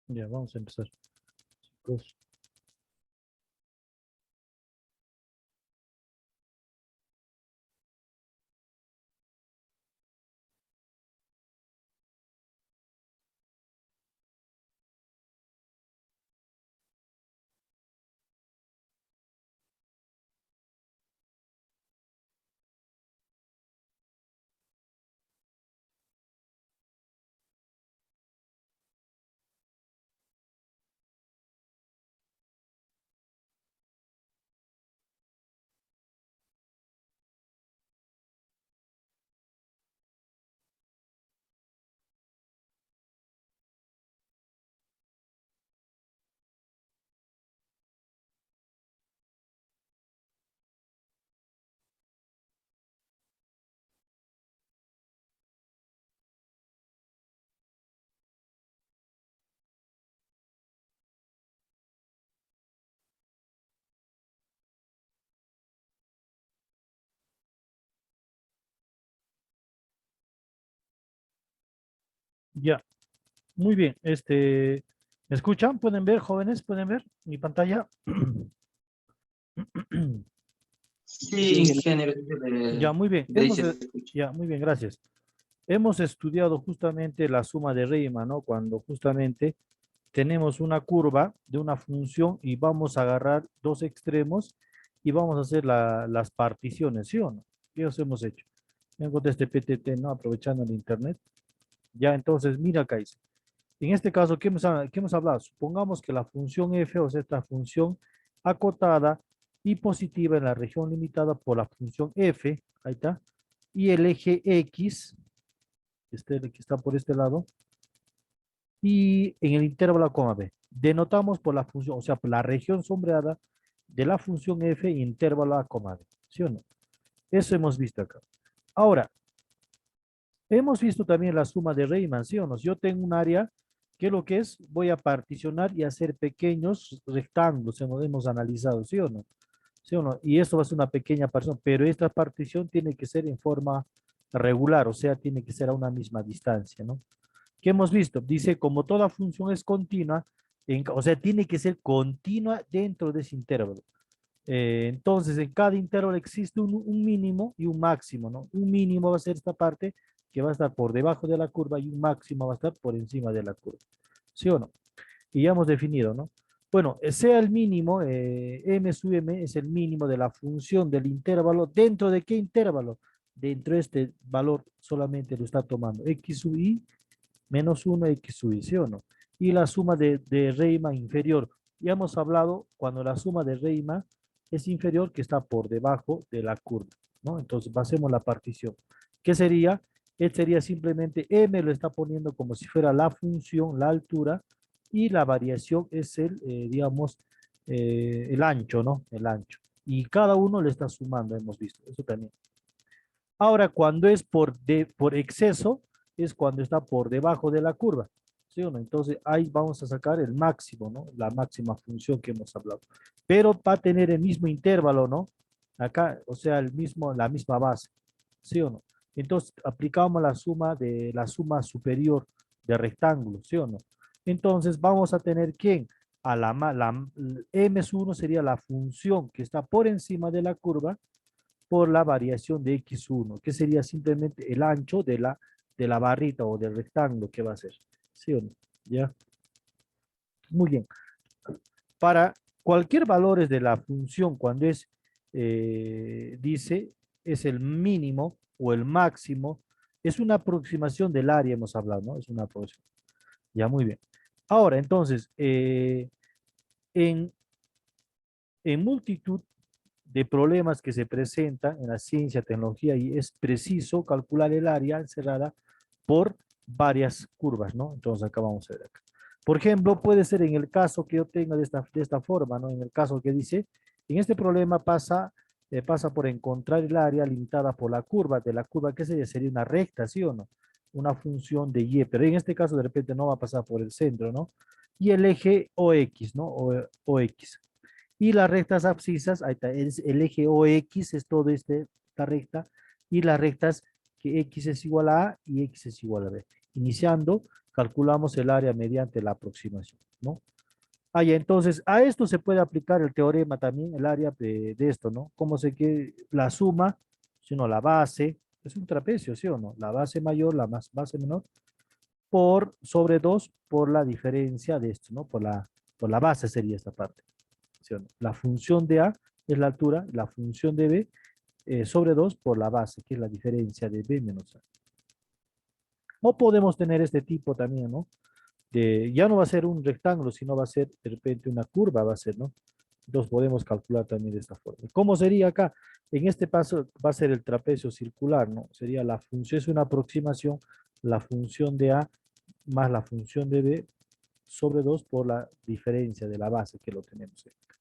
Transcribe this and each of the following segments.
Ya, vamos a empezar. Chicos. Ya, muy bien. ¿Me escuchan? ¿Pueden ver, jóvenes? ¿Pueden ver mi pantalla? Sí, ingeniero, Ya, muy bien. de ahí se escucha. Ya, muy bien, gracias. Hemos estudiado justamente la suma de Riemann, ¿no? Cuando justamente tenemos una curva de una función y vamos a agarrar dos extremos y vamos a hacer las particiones, ¿sí o no? ¿Qué os hemos hecho? Me encontré este PTT, ¿no? Aprovechando el internet. Ya, entonces, mira acá dice. En este caso, qué hemos hablado? Supongamos que la función f, o sea, esta función acotada y positiva en la región limitada por la función f, ahí está, y el eje x, el que está por este lado, y en el intervalo a coma b. Denotamos por la función, o sea, por la región sombreada de la función f, intervalo a coma b. ¿Sí o no? Eso hemos visto acá. Ahora, hemos visto también la suma de Riemann, ¿sí o no? Si yo tengo un área, ¿qué es lo que es? Voy a particionar y hacer pequeños rectángulos, hemos analizado, ¿sí o no? ¿Sí o no? Y esto va a ser una pequeña partición, pero esta partición tiene que ser en forma regular, o sea, tiene que ser a una misma distancia, ¿no? ¿Qué hemos visto? Dice, como toda función es continua, o sea, tiene que ser continua dentro de ese intervalo. Entonces, en cada intervalo existe un mínimo y un máximo, ¿no? Un mínimo va a ser esta parte que va a estar por debajo de la curva y un máximo va a estar por encima de la curva. ¿Sí o no? Y ya hemos definido, ¿no? Bueno, sea el mínimo, m sub m es el mínimo de la función del intervalo. ¿Dentro de qué intervalo? Dentro de este valor solamente lo está tomando x sub i menos 1 x sub i, ¿sí o no? Y la suma de Riemann inferior. Ya hemos hablado cuando la suma de Riemann es inferior que está por debajo de la curva, ¿no? Entonces, pasemos la partición. ¿Qué sería? Él sería simplemente m lo está poniendo como si fuera la función, la altura, y la variación es digamos, el ancho, ¿no? El ancho. Y cada uno le está sumando, hemos visto, eso también. Ahora, cuando es por exceso, es cuando está por debajo de la curva, ¿sí o no? Entonces, ahí vamos a sacar el máximo, ¿no? La máxima función que hemos hablado. Pero va a tener el mismo intervalo, ¿no? Acá, o sea, la misma base, ¿sí o no? Entonces, aplicamos la suma superior de rectángulos, ¿sí o no? Entonces, vamos a tener, ¿quién? M1 sería la función que está por encima de la curva, por la variación de x1, que sería simplemente el ancho de la barrita o del rectángulo que va a ser. ¿Sí o no? ¿Ya? Muy bien. Para cualquier valores de la función, cuando dice, es el mínimo o el máximo, es una aproximación del área, hemos hablado, ¿no? Es una aproximación. Ya, muy bien. Ahora, entonces, en, en multitud de problemas que se presentan en la ciencia, tecnología, y es preciso calcular el área encerrada por varias curvas, ¿no? Entonces acá vamos a ver acá. Por ejemplo, puede ser en el caso que yo tenga de esta forma, ¿no? En el caso que dice, en este problema pasa por encontrar el área limitada por la curva, de la curva que sería una recta, ¿sí o no? Una función de y, pero en este caso de repente no va a pasar por el centro, ¿no? Y el eje OX, ¿no? OX. Y las rectas abscisas, ahí está, el eje OX es todo esta recta, y las rectas que X es igual a A y X es igual a B. Iniciando, calculamos el área mediante la aproximación, ¿no? Ah, ya, entonces, a esto se puede aplicar el teorema también, el área de esto, ¿no? Como sé que la suma, sino la base, es un trapecio, ¿sí o no? La base mayor, la más base menor, por sobre 2 por la diferencia de esto, ¿no? Por la base sería esta parte, ¿sí o no? La función de A es la altura, la función de B sobre 2 por la base, que es la diferencia de B menos A. O podemos tener este tipo también, ¿no? Ya no va a ser un rectángulo, sino va a ser de repente una curva, va a ser, ¿no? Entonces podemos calcular también de esta forma. ¿Cómo sería acá? En este paso va a ser el trapecio circular, ¿no? Sería la función, es una aproximación, la función de A más la función de B sobre 2 por la diferencia de la base que lo tenemos acá.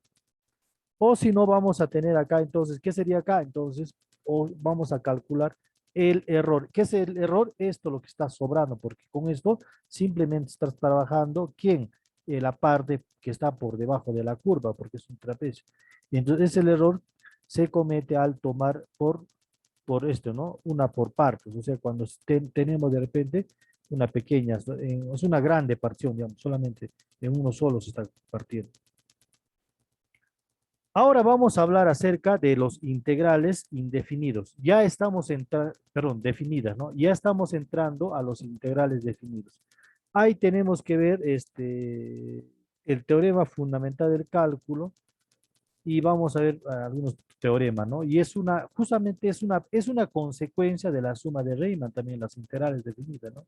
O si no, vamos a tener acá, entonces, ¿qué sería acá? Entonces, o vamos a calcular el error. ¿Qué es el error? Esto lo que está sobrando, porque con esto simplemente estás trabajando, ¿quién? La parte que está por debajo de la curva, porque es un trapecio. Y entonces el error se comete al tomar por esto, ¿no? Una por partes, o sea, cuando tenemos de repente una pequeña, es una grande partición, digamos, solamente en uno solo se está partiendo. Ahora vamos a hablar acerca de los integrales indefinidos. Ya estamos perdón, definidas, ¿no? Ya estamos entrando a los integrales definidos. Ahí tenemos que ver el teorema fundamental del cálculo y vamos a ver algunos teoremas, ¿no? Y justamente es una consecuencia de la suma de Riemann también, las integrales definidas, ¿no?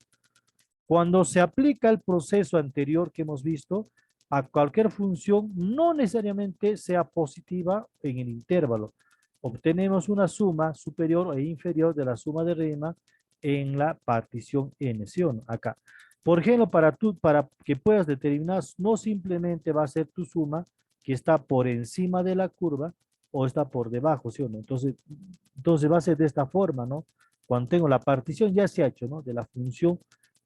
Cuando se aplica el proceso anterior que hemos visto a cualquier función, no necesariamente sea positiva en el intervalo. Obtenemos una suma superior e inferior de la suma de Riemann en la partición n, ¿sí o no? Acá. Por ejemplo, para que puedas determinar, no simplemente va a ser tu suma que está por encima de la curva o está por debajo, ¿sí o no? Entonces va a ser de esta forma, ¿no? Cuando tengo la partición ya se ha hecho, ¿no? De la función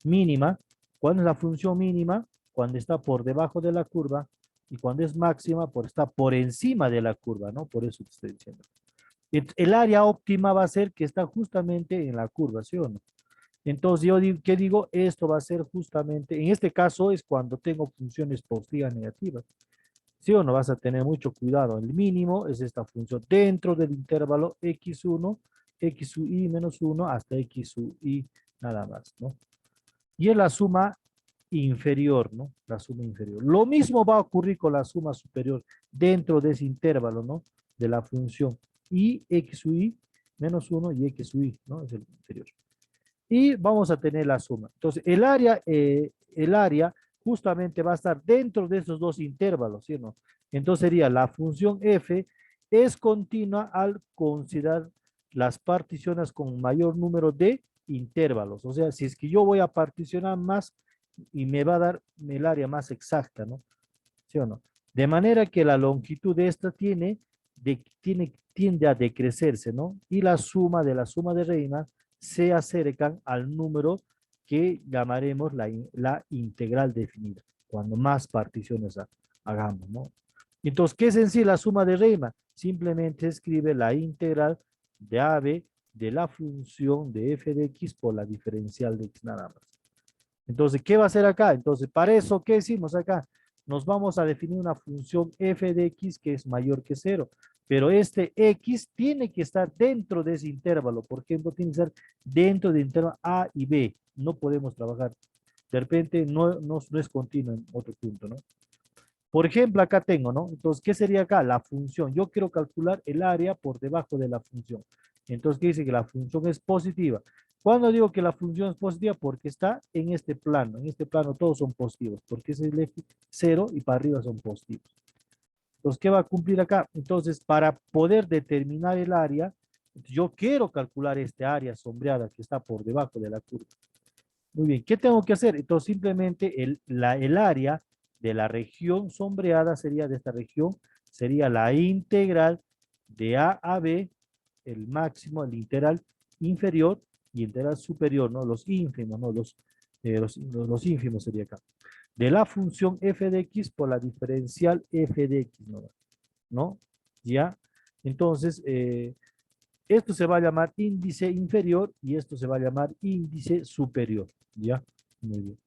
mínima. ¿Cuándo es la función mínima? Cuando está por debajo de la curva, y cuando es máxima, por está por encima de la curva, ¿no? Por eso te estoy diciendo. El área óptima va a ser que está justamente en la curva, ¿sí o no? Entonces, ¿qué digo? Esto va a ser justamente, en este caso es cuando tengo funciones positivas negativas. ¿Sí o no? Vas a tener mucho cuidado. El mínimo es esta función dentro del intervalo x1, xi menos 1 hasta xi nada más, ¿no? Y es la suma inferior, ¿no? La suma inferior. Lo mismo va a ocurrir con la suma superior dentro de ese intervalo, ¿no? De la función y xi menos 1 y xi, ¿no? Es el inferior. Y vamos a tener la suma. Entonces, el área justamente va a estar dentro de esos dos intervalos, ¿sí o no? Entonces sería la función f es continua al considerar las particiones con mayor número de intervalos. O sea, si es que yo voy a particionar más y me va a dar el área más exacta, ¿no? ¿Sí o no? De manera que la longitud de esta tiende a decrecerse, ¿no? Y la suma de Riemann se acercan al número que llamaremos la integral definida, cuando más particiones hagamos, ¿no? Entonces, ¿qué es en sí la suma de Riemann? Simplemente escribe la integral de AB de la función de f de x por la diferencial de x nada más. Entonces, ¿qué va a hacer acá? Entonces, para eso, ¿qué decimos acá? Nos vamos a definir una función f de x que es mayor que 0. Pero este x tiene que estar dentro de ese intervalo. Por ejemplo, tiene que estar dentro del intervalo a y b. No podemos trabajar. De repente no es continuo en otro punto, ¿no? Por ejemplo, acá tengo, ¿no? Entonces, ¿qué sería acá? La función. Yo quiero calcular el área por debajo de la función. Entonces, ¿qué dice? Que la función es positiva. ¿Cuándo digo que la función es positiva? Porque está en este plano. En este plano todos son positivos. Porque es el eje 0 y para arriba son positivos. Entonces, ¿qué va a cumplir acá? Entonces, para poder determinar el área, yo quiero calcular este área sombreada que está por debajo de la curva. Muy bien, ¿qué tengo que hacer? Entonces, simplemente el área de la región sombreada sería de esta región, sería la integral de A a B, el máximo, el integral inferior y integral superior, ¿no? Los ínfimos, ¿no? Los ínfimos sería acá. De la función f de x por la diferencial f de x, ¿no? ¿No? ¿Ya? Entonces, esto se va a llamar índice inferior y esto se va a llamar índice superior, ¿ya? Muy bien.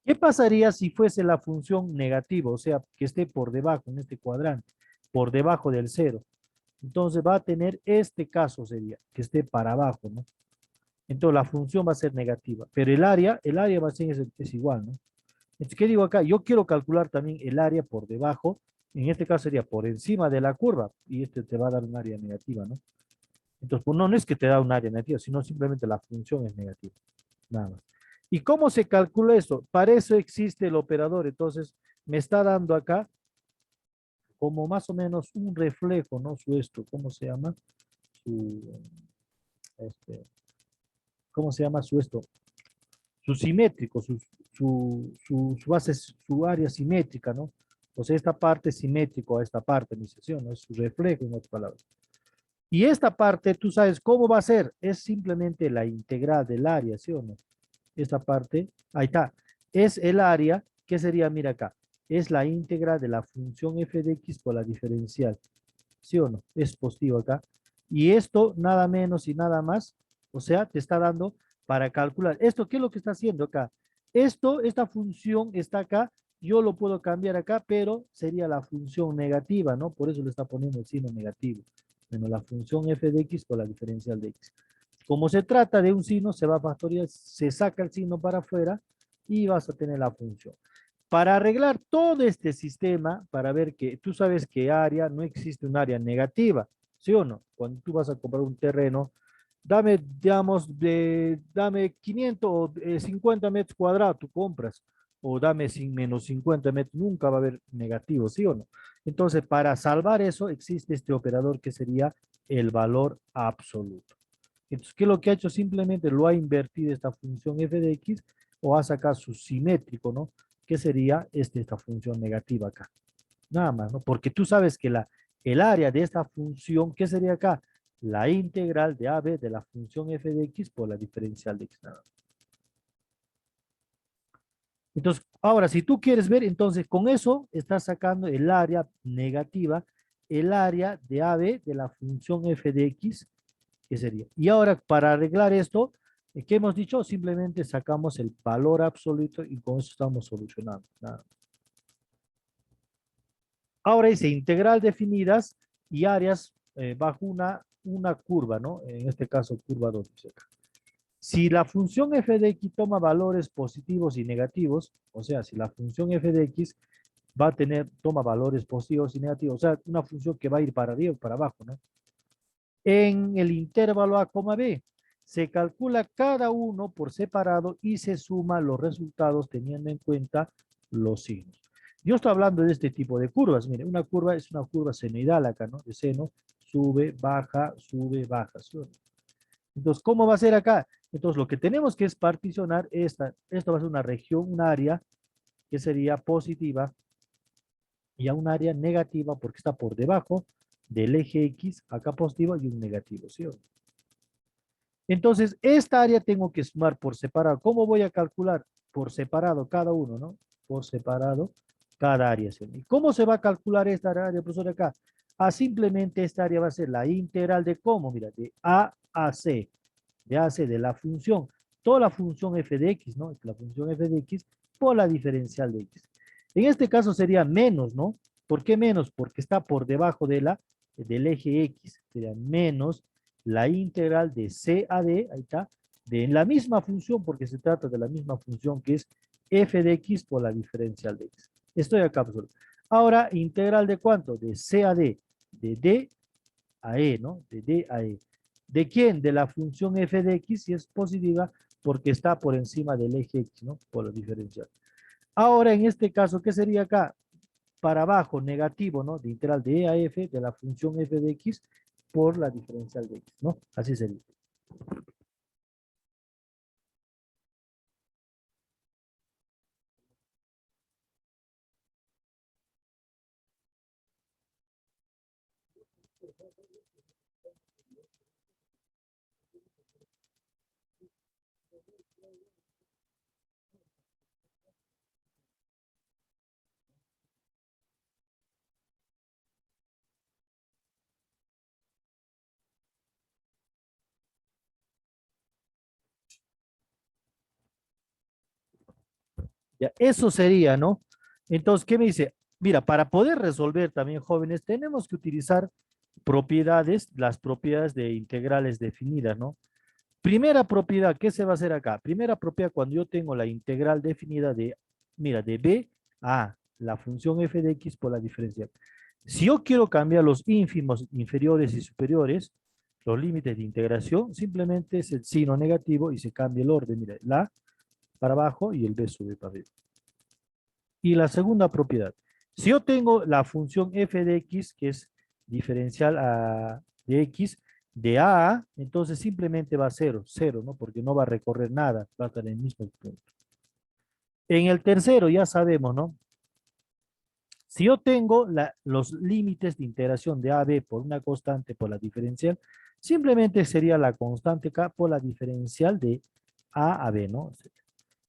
¿Qué pasaría si fuese la función negativa? O sea, que esté por debajo, en este cuadrante, por debajo del cero. Entonces va a tener este caso sería, que esté para abajo, ¿no? Entonces la función va a ser negativa, pero el área va a ser es igual, ¿no? Entonces, ¿qué digo acá? Yo quiero calcular también el área por debajo, en este caso sería por encima de la curva, y este te va a dar un área negativa, ¿no? Entonces, pues no, no es que te da un área negativa, sino simplemente la función es negativa, nada más. ¿Y cómo se calcula eso? Para eso existe el operador, entonces me está dando acá como más o menos un reflejo, ¿no? Su esto, ¿cómo se llama? Su, este, ¿cómo se llama su esto? Su simétrico, su base, su área simétrica, ¿no? O sea, esta parte es simétrico a esta parte, mi sesión, ¿no? Es su reflejo, en otras palabras. Y esta parte, tú sabes cómo va a ser, es simplemente la integral del área, ¿sí o no? Esta parte, ahí está, es el área, ¿qué sería? Mira acá, es la íntegra de la función f de x por la diferencial, ¿sí o no? Es positivo acá. Y esto nada menos y nada más, o sea, te está dando para calcular. ¿Esto qué es lo que está haciendo acá? Esta función está acá, yo lo puedo cambiar acá, pero sería la función negativa, ¿no? Por eso le está poniendo el signo negativo. Bueno, la función f de x por la diferencial de x. Como se trata de un signo, se va a factorial, se saca el signo para afuera y vas a tener la función. Para arreglar todo este sistema, para ver que tú sabes que área no existe un área negativa, ¿sí o no? Cuando tú vas a comprar un terreno, dame, digamos, dame 500 o 50 metros cuadrados, tú compras, o dame sin menos 50 metros, nunca va a haber negativo, ¿sí o no? Entonces, para salvar eso, existe este operador que sería el valor absoluto. Entonces, ¿qué es lo que ha hecho? Simplemente lo ha invertido esta función f de x o ha sacado su simétrico, ¿no? Que sería esta función negativa acá. Nada más, ¿no? Porque tú sabes que el área de esta función, ¿qué sería acá? La integral de AB de la función f de x por la diferencial de x. Nada más. Entonces, ahora, si tú quieres ver, entonces con eso estás sacando el área negativa, el área de AB de la función f de x, que sería. Y ahora, para arreglar esto, ¿qué hemos dicho? Simplemente sacamos el valor absoluto y con eso estamos solucionando. Nada. Ahora dice integral definidas y áreas bajo una curva, ¿no? En este caso, curva 2. Dice acá. Si la función f de x toma valores positivos y negativos, o sea, si la función f de x toma valores positivos y negativos, o sea, una función que va a ir para arriba o para abajo, ¿no? En el intervalo a, b, se calcula cada uno por separado y se suma los resultados teniendo en cuenta los signos. Yo estoy hablando de este tipo de curvas. Mire, una curva es una curva senoidal acá, ¿no? De seno, sube, baja, sube. Entonces, ¿cómo va a ser acá? Entonces, lo que tenemos que es particionar esto va a ser una región, un área que sería positiva y a un área negativa porque está por debajo del eje X, acá positivo y un negativo, ¿sí? Entonces, esta área tengo que sumar por separado. ¿Cómo voy a calcular? Por separado cada uno, ¿no? Por separado cada área. ¿Y cómo se va a calcular esta área, profesor, acá? Simplemente esta área va a ser la integral de cómo, mira, de A a C, de A a C, de la función, toda la función f de x, ¿no? La función f de x por la diferencial de x. En este caso sería menos, ¿no? ¿Por qué menos? Porque está por debajo del eje x, sería menos la integral de C a D, ahí está, de la misma función, porque se trata de la misma función que es f de x por la diferencial de x. Estoy acá, profesor. Ahora, integral de cuánto? De C a D, de D a E, ¿no? De D a E. ¿De quién? De la función f de x, si es positiva, porque está por encima del eje x, ¿no? Por la diferencial. Ahora, en este caso, ¿qué sería acá? Para abajo, negativo, ¿no? De integral de E a F de la función f de x por la diferencial de x, ¿no? Así sería. Ya, eso sería, ¿no? Entonces, ¿qué me dice? Mira, para poder resolver también, jóvenes, tenemos que utilizar propiedades, las propiedades de integrales definidas, ¿no? Primera propiedad, ¿qué se va a hacer acá? Primera propiedad, cuando yo tengo la integral definida de, mira, de b a la función f de x por la diferencial. Si yo quiero cambiar los ínfimos inferiores y superiores, los límites de integración, simplemente es el signo negativo y se cambia el orden. Mira, la para abajo y el b sube para arriba. Y la segunda propiedad, si yo tengo la función f de x, que es diferencial de x, de a, entonces simplemente va a cero, cero, ¿no? Porque no va a recorrer nada, va a estar en el mismo punto. En el tercero ya sabemos, ¿no? Si yo tengo los límites de integración de a a b por una constante por la diferencial, simplemente sería la constante k por la diferencial de a b, ¿no?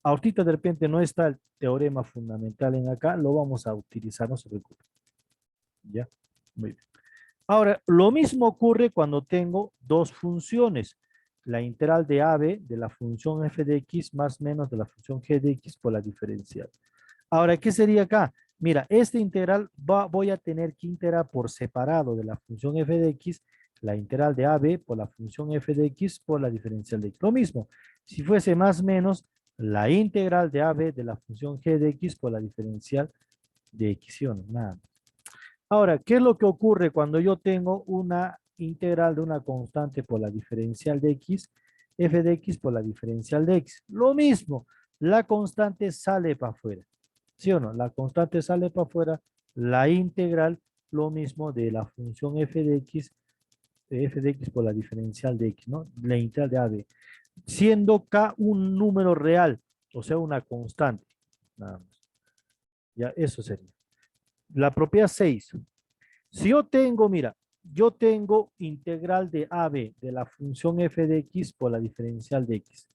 Ahorita de repente no está el teorema fundamental en acá, lo vamos a utilizar, no se preocupe. ¿Ya? Muy bien. Ahora, lo mismo ocurre cuando tengo dos funciones. La integral de AB de la función f de x más menos de la función g de x por la diferencial. Ahora, ¿qué sería acá? Mira, esta integral voy a tener que integrar por separado de la función f de x, la integral de AB por la función f de x por la diferencial de x. Lo mismo, si fuese más menos la integral de AB de la función g de x por la diferencial de x, ¿sí o no? Nada. Ahora, ¿qué es lo que ocurre cuando yo tengo una integral de una constante por la diferencial de x, f de x por la diferencial de x? Lo mismo, la constante sale para afuera. ¿Sí o no? La constante sale para afuera, la integral, lo mismo de la función f de x por la diferencial de x, ¿no? La integral de AB. Siendo k un número real, o sea, una constante. Nada más. Ya, eso sería. La propiedad 6. Si yo tengo, mira, yo tengo integral de AB de la función f de x por la diferencial de x.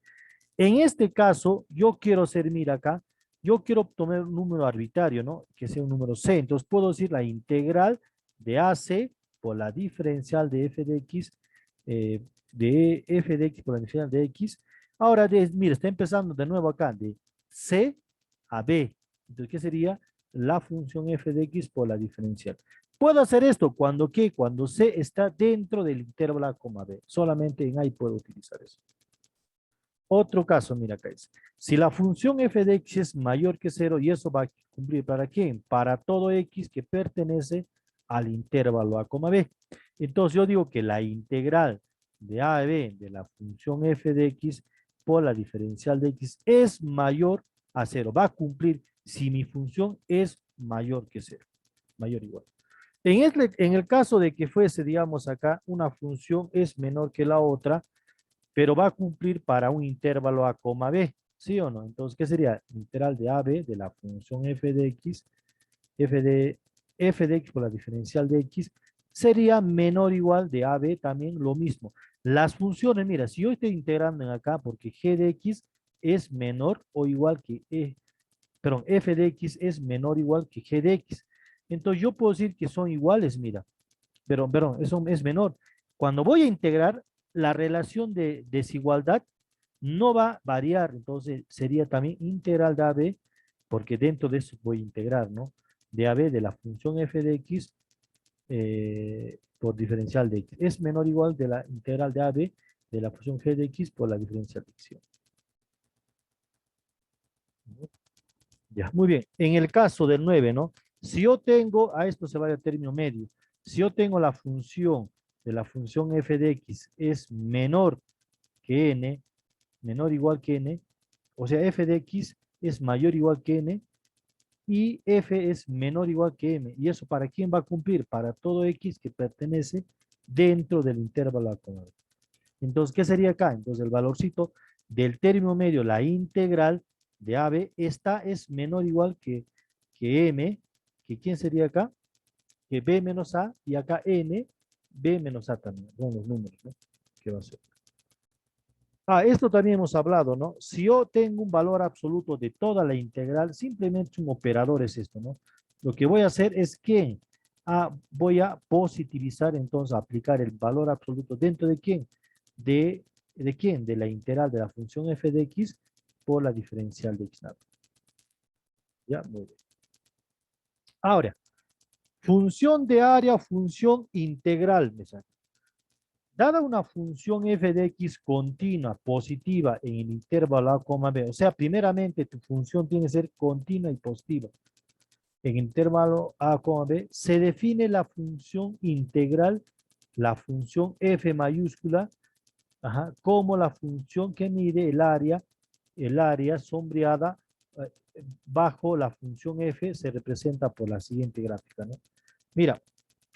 En este caso, yo quiero hacer, mira acá, yo quiero obtener un número arbitrario, ¿no? Que sea un número c. Entonces puedo decir la integral de AC por la diferencial de f de f de x por la diferencial de x. Ahora, mira, está empezando de nuevo acá, de c a b. Entonces, ¿qué sería? La función f de x por la diferencial. Puedo hacer esto cuando, ¿qué? Cuando c está dentro del intervalo a, b. Solamente en ahí puedo utilizar eso. Otro caso, mira acá es, si la función f de x es mayor que 0 y eso va a cumplir ¿para quién? Para todo x que pertenece al intervalo a, b. Entonces yo digo que la integral de a a b de la función f de x por la diferencial de x es mayor a 0. Va a cumplir si mi función es mayor que 0. Mayor o igual. En el caso de que fuese, digamos acá, una función es menor que la otra, pero va a cumplir para un intervalo a, b, ¿sí o no? Entonces, ¿qué sería? Integral de AB de la función f de x, f de x por la diferencial de x, sería menor o igual de AB también lo mismo. Las funciones, mira, si yo estoy integrando en acá porque g de x es menor o igual que perdón, f de x es menor o igual que g de x. Entonces yo puedo decir que son iguales, mira, pero eso es menor. Cuando voy a integrar, la relación de desigualdad no va a variar, entonces sería también integral de AB, porque dentro de eso voy a integrar, ¿no? De AB de la función f de x por diferencial de x. Es menor o igual de la integral de AB de la función g de x por la diferencial de x. Ya, muy bien. En el caso del 9, ¿no? Si yo tengo, a esto se va a término medio, si yo tengo la función de la función f de x es menor que n, menor o igual que n, o sea, f de x es mayor o igual que n, y f es menor o igual que m. ¿Y eso para quién va a cumplir? Para todo x que pertenece dentro del intervalo acomodado. Entonces, ¿qué sería acá? Entonces, el valorcito del término medio, la integral de AB, esta es menor o igual que M, que ¿quién sería acá? Que B menos A, y acá N, B menos A también, son los números, ¿no? ¿Qué va a ser? Ah, esto también hemos hablado, ¿no? Si yo tengo un valor absoluto de toda la integral, simplemente un operador es esto, ¿no? Lo que voy a hacer es que voy a positivizar, entonces, aplicar el valor absoluto dentro de quién? ¿De quién? De la integral de la función f de x por la diferencial de x nada. Ya, muy bien. Ahora, función de área, función integral, me saca. Dada una función f de x continua, positiva en el intervalo a, b, o sea, primeramente tu función tiene que ser continua y positiva en el intervalo a, b, se define la función integral, la función f mayúscula, ajá, como la función que mide el área sombreada bajo la función f se representa por la siguiente gráfica, ¿no? Mira,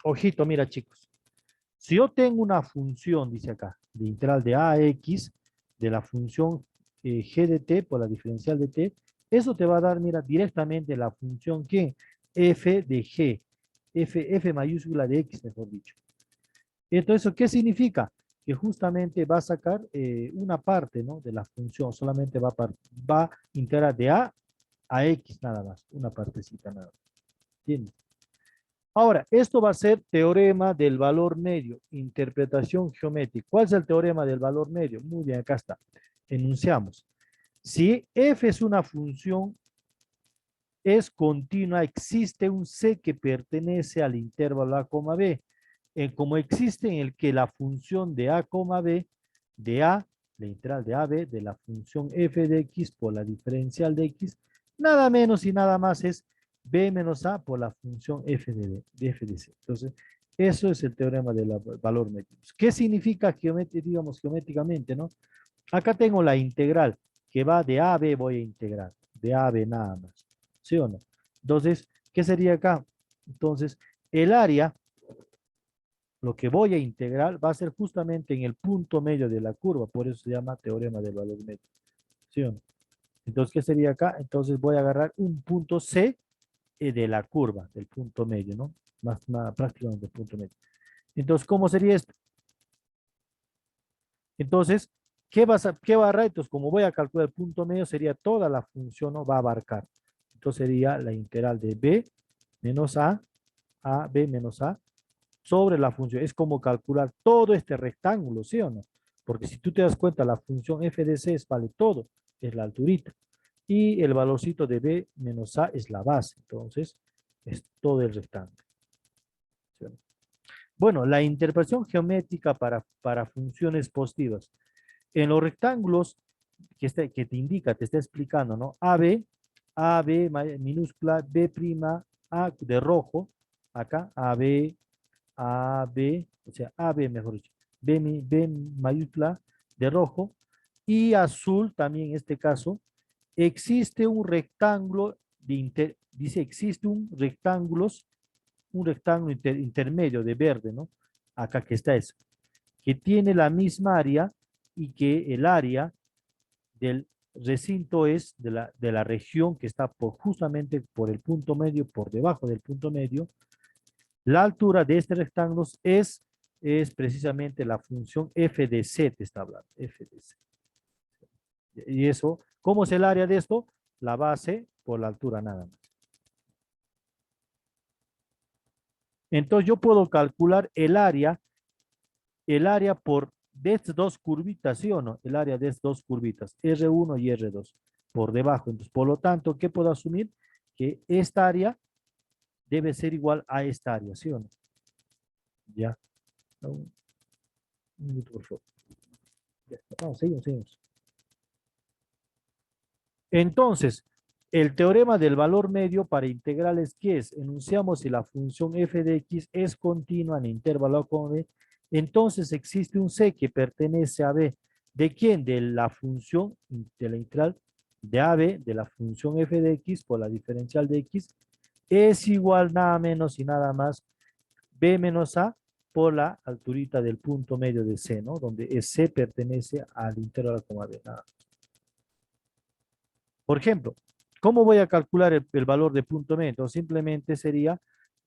ojito, mira chicos. Si yo tengo una función, dice acá, de integral de ax, de la función g de t por la diferencial de t, eso te va a dar, mira, directamente la función que f de g, f mayúscula de x, mejor dicho. Entonces, ¿qué significa? Que justamente va a sacar una parte, ¿no? De la función, solamente va a integrar de a x nada más, una partecita nada más. ¿Entiendes? Ahora, esto va a ser teorema del valor medio, interpretación geométrica. ¿Cuál es el teorema del valor medio? Muy bien, acá está. Enunciamos. Si f es una función, es continua, existe un c que pertenece al intervalo a, b. Como existe en el que la función de a, b, de a, la integral de a, b, de la función f de x por la diferencial de x, nada menos y nada más es b menos a por la función f de, b, de f de c. Entonces, eso es el teorema del valor medio. ¿Qué significa digamos, geométricamente, no? Acá tengo la integral que va de a a b, voy a integrar, de a a b nada más. ¿Sí o no? Entonces, ¿qué sería acá? Entonces, el área, lo que voy a integrar va a ser justamente en el punto medio de la curva, por eso se llama teorema del valor medio. ¿Sí o no? Entonces, ¿qué sería acá? Entonces voy a agarrar un punto C de la curva, del punto medio, ¿no? Más prácticamente el punto medio. Entonces, ¿cómo sería esto? Entonces, ¿qué va a agarrar? Entonces, como voy a calcular el punto medio, sería toda la función, ¿no? Va a abarcar. Entonces sería la integral de b menos a b menos a, sobre la función. Es como calcular todo este rectángulo, ¿sí o no? Porque si tú te das cuenta, la función f de c vale todo, es la alturita. Y el valorcito de b menos a es la base. Entonces, es todo el rectángulo. ¿Sí o no? Bueno, la interpretación geométrica para funciones positivas. En los rectángulos que te indica, te está explicando, ¿no? AB minúscula, B prima, A de rojo, acá, AB, o sea, AB mejor dicho, B mayúscula de rojo, y azul también en este caso, existe un rectángulo, dice, existe un rectángulo intermedio de verde, ¿no? Acá que está eso, que tiene la misma área y que el área del recinto es de la región que está justamente por el punto medio, por debajo del punto medio. La altura de este rectángulo es precisamente la función f de c, te está hablando, f de c. Y eso, ¿cómo es el área de esto? La base por la altura nada más. Entonces yo puedo calcular el área de estas dos curvitas, ¿sí o no? El área de estas dos curvitas, R1 y R2, por debajo. Entonces, por lo tanto, ¿qué puedo asumir? Que esta área debe ser igual a esta área, ¿sí o no? Ya. Un minuto, por favor. Ya. Vamos, seguimos. Entonces, el teorema del valor medio para integrales, ¿qué es? Enunciamos si la función f de x es continua en intervalo a con b, entonces existe un c que pertenece a b. ¿De quién? De la función, de la integral de AB, de la función f de x por la diferencial de x, es igual nada menos y nada más b menos a por la alturita del punto medio de c, ¿no? Donde c pertenece al intervalo a b, nada. Por ejemplo, ¿cómo voy a calcular el valor de punto medio? Entonces, simplemente sería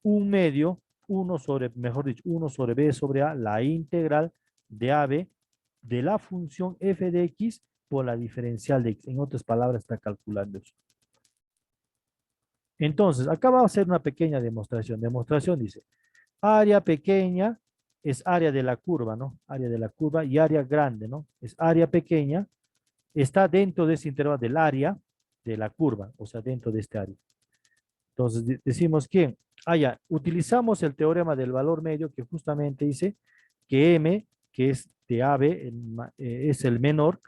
un medio, 1 sobre, mejor dicho, 1 sobre b sobre a, la integral de AB de la función f de x por la diferencial de x. En otras palabras, está calculando eso. Entonces, acá vamos a hacer una pequeña demostración. Demostración dice, área pequeña es área de la curva, ¿no? Área de la curva y área grande, ¿no? Es área pequeña, está dentro de ese intervalo del área de la curva, o sea, dentro de este área. Entonces decimos que, ya, utilizamos el teorema del valor medio que justamente dice que M, que es de AB, es el menor,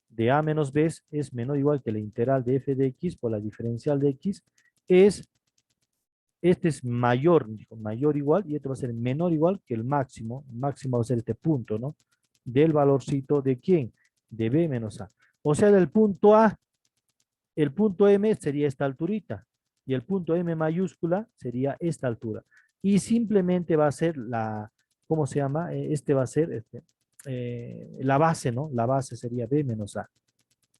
de A menos B es menor o igual que la integral de f de x por la diferencial de x, este es mayor, dijo, mayor igual, y este va a ser menor igual que el máximo va a ser este punto, ¿no? Del valorcito de quién, de B menos A. O sea, del punto A, el punto M sería esta alturita, y el punto M mayúscula sería esta altura. Y simplemente va a ser ¿cómo se llama? Este va a ser la base, ¿no? La base sería B menos A,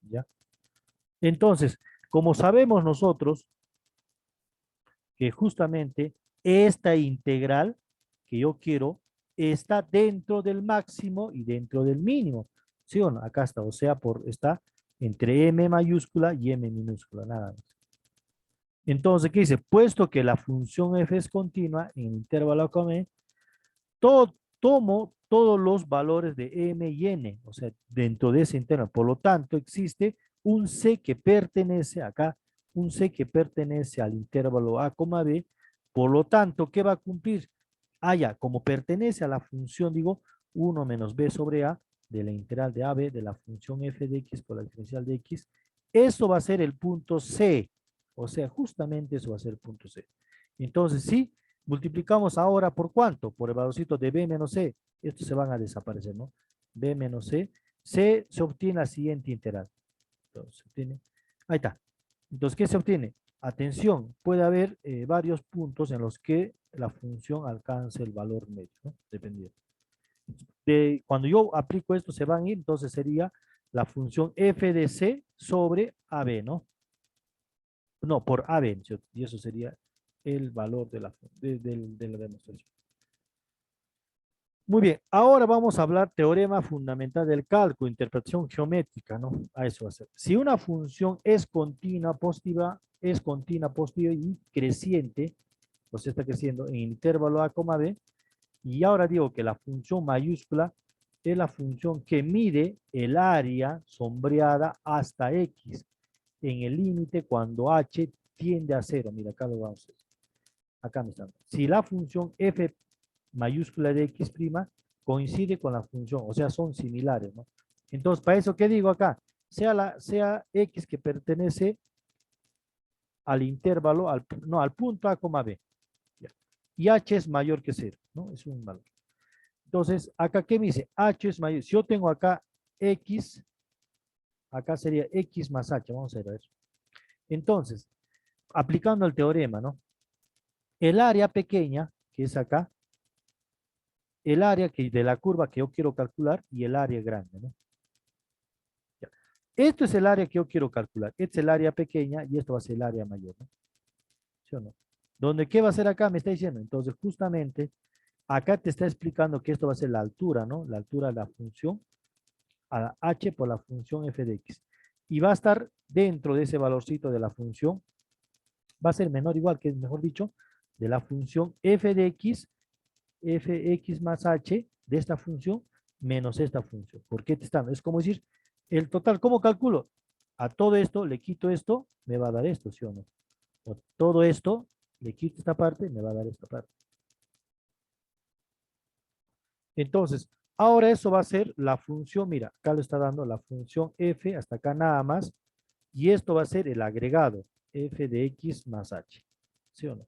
¿ya? Entonces, como sabemos nosotros que justamente esta integral que yo quiero está dentro del máximo y dentro del mínimo, ¿sí o no? Acá está, o sea, está entre M mayúscula y M minúscula, nada más. Entonces, ¿qué dice? Puesto que la función f es continua en el intervalo com, tomo todos los valores de m y n, o sea, dentro de ese intervalo. Por lo tanto, existe un c que pertenece acá, un c que pertenece al intervalo a, b. Por lo tanto, ¿qué va a cumplir? Ya, como pertenece a la función, digo, 1 menos b sobre a de la integral de ab de la función f de x por la diferencial de x, eso va a ser el punto c. O sea, justamente eso va a ser el punto c. Entonces, sí, multiplicamos ahora por cuánto, por el valorcito de b menos c. Estos se van a desaparecer, ¿no? B menos C. C se obtiene la siguiente integral. Entonces, se obtiene. Ahí está. Entonces, ¿qué se obtiene? Atención, puede haber varios puntos en los que la función alcance el valor medio, ¿no? Dependiendo. Cuando yo aplico esto, se van a ir, entonces sería la función f de c sobre AB, ¿no? No, por AB, ¿cierto? Y eso sería el valor de la demostración. Muy bien, ahora vamos a hablar teorema fundamental del cálculo, interpretación geométrica, ¿no? A eso va a ser. Si una función es continua positiva y creciente, o sea, está creciendo en intervalo a, b, y ahora digo que la función mayúscula es la función que mide el área sombreada hasta x en el límite cuando h tiende a cero. Mira, acá lo vamos a hacer. Acá me están. Si la función f mayúscula de x' coincide con la función, o sea, son similares, ¿no? Entonces, para eso, ¿qué digo acá? Sea x que pertenece al intervalo, no, al punto a, b. Ya. Y h es mayor que 0, ¿no? Es un valor. Entonces, acá, ¿qué me dice? H es mayor. Si yo tengo acá x, acá sería x más h. Vamos a ver eso. Entonces, aplicando el teorema, ¿no? El área pequeña, que es acá, el área de la curva que yo quiero calcular y el área grande, ¿no? Ya. Esto es el área que yo quiero calcular. Este es el área pequeña y esto va a ser el área mayor, ¿no? ¿Sí o no? ¿Dónde qué va a ser acá? Me está diciendo. Entonces, justamente, acá te está explicando que esto va a ser la altura, ¿no? La altura de la función a la h por la función f de x. Y va a estar dentro de ese valorcito de la función, va a ser menor igual, que es mejor dicho, de la función f de x, fx más h de esta función menos esta función. ¿Por qué te están? Es como decir, el total, ¿cómo calculo? A todo esto le quito esto, me va a dar esto, ¿sí o no? O todo esto, le quito esta parte, me va a dar esta parte. Entonces, ahora eso va a ser la función, mira, acá lo está dando la función f, hasta acá nada más, y esto va a ser el agregado, f de x más h, ¿sí o no?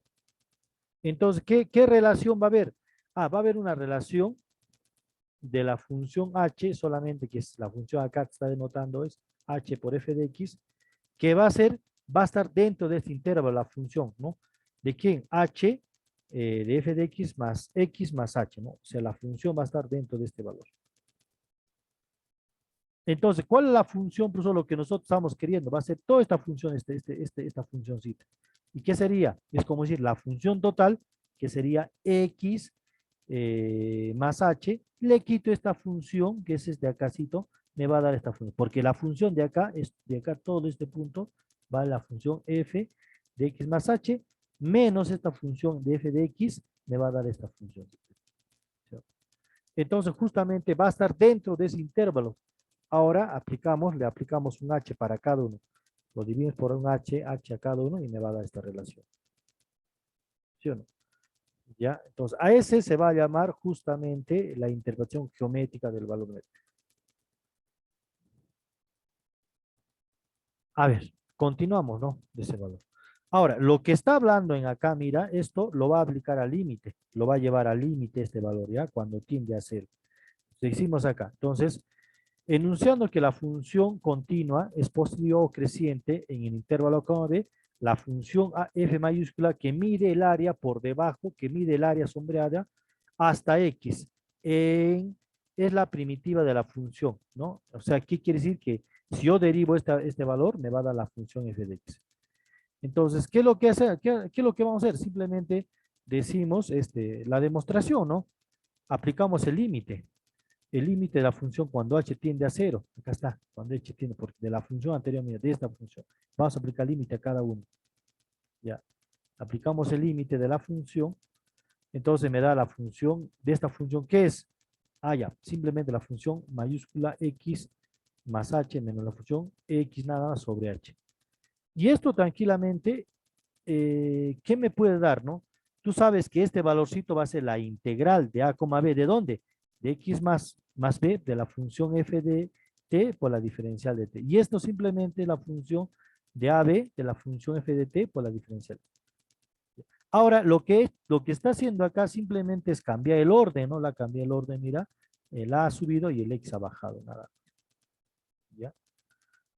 Entonces, ¿qué relación va a haber? Va a haber una relación de la función h, solamente que es la función acá que está denotando es h por f de x, que va a estar dentro de este intervalo la función, ¿no? ¿De quién? H de f de x más h, ¿no? O sea, la función va a estar dentro de este valor. Entonces, ¿cuál es la función, profesor? Lo que nosotros estamos queriendo va a ser toda esta función, esta funcióncita. ¿Y qué sería? Es como decir, la función total, que sería x más h, le quito esta función, que es este acácito, me va a dar esta función. Porque la función de acá, todo este punto, va a la función f de x más h, menos esta función de f de x, me va a dar esta función. Entonces, justamente va a estar dentro de ese intervalo. Ahora le aplicamos un h para cada uno. Lo dividimos por un h a cada uno y me va a dar esta relación. ¿sí o no? ¿Ya? Entonces, a ese se va a llamar justamente la interpretación geométrica del valor medio. A ver, continuamos, ¿no? De ese valor. Ahora, lo que está hablando en acá, mira, esto lo va a aplicar al límite, lo va a llevar al límite este valor, ¿ya? Cuando tiende a cero. Decimos acá. Entonces, enunciando que la función continua es positiva o creciente en el intervalo coma b, la función a f mayúscula que mide el área por debajo, que mide el área sombreada hasta x, es la primitiva de la función, ¿no? O sea, ¿qué quiere decir? Que si yo derivo este valor, me va a dar la función f de x. Entonces, ¿qué es lo que hace? ¿Qué es lo que vamos a hacer? Simplemente decimos la demostración, ¿no? Aplicamos el límite de la función cuando h tiende a cero. Acá está, cuando h tiende, porque de la función anterior, mira, de esta función. Vamos a aplicar límite a cada uno. Ya. Aplicamos el límite de la función. Entonces me da la función de esta función, ¿qué es? Ah, ya, simplemente la función mayúscula x más h menos la función x nada más sobre h. Y esto tranquilamente, ¿qué me puede dar, no? Tú sabes que este valorcito va a ser la integral de a, b, ¿de dónde? De x más b, de la función f de t por la diferencial de t. Y esto simplemente es la función de a, b, de la función f de t por la diferencial. Ahora, lo que está haciendo acá simplemente es cambiar el orden, ¿no? La cambia el orden, mira, el a ha subido y el x ha bajado, nada. ¿Ya?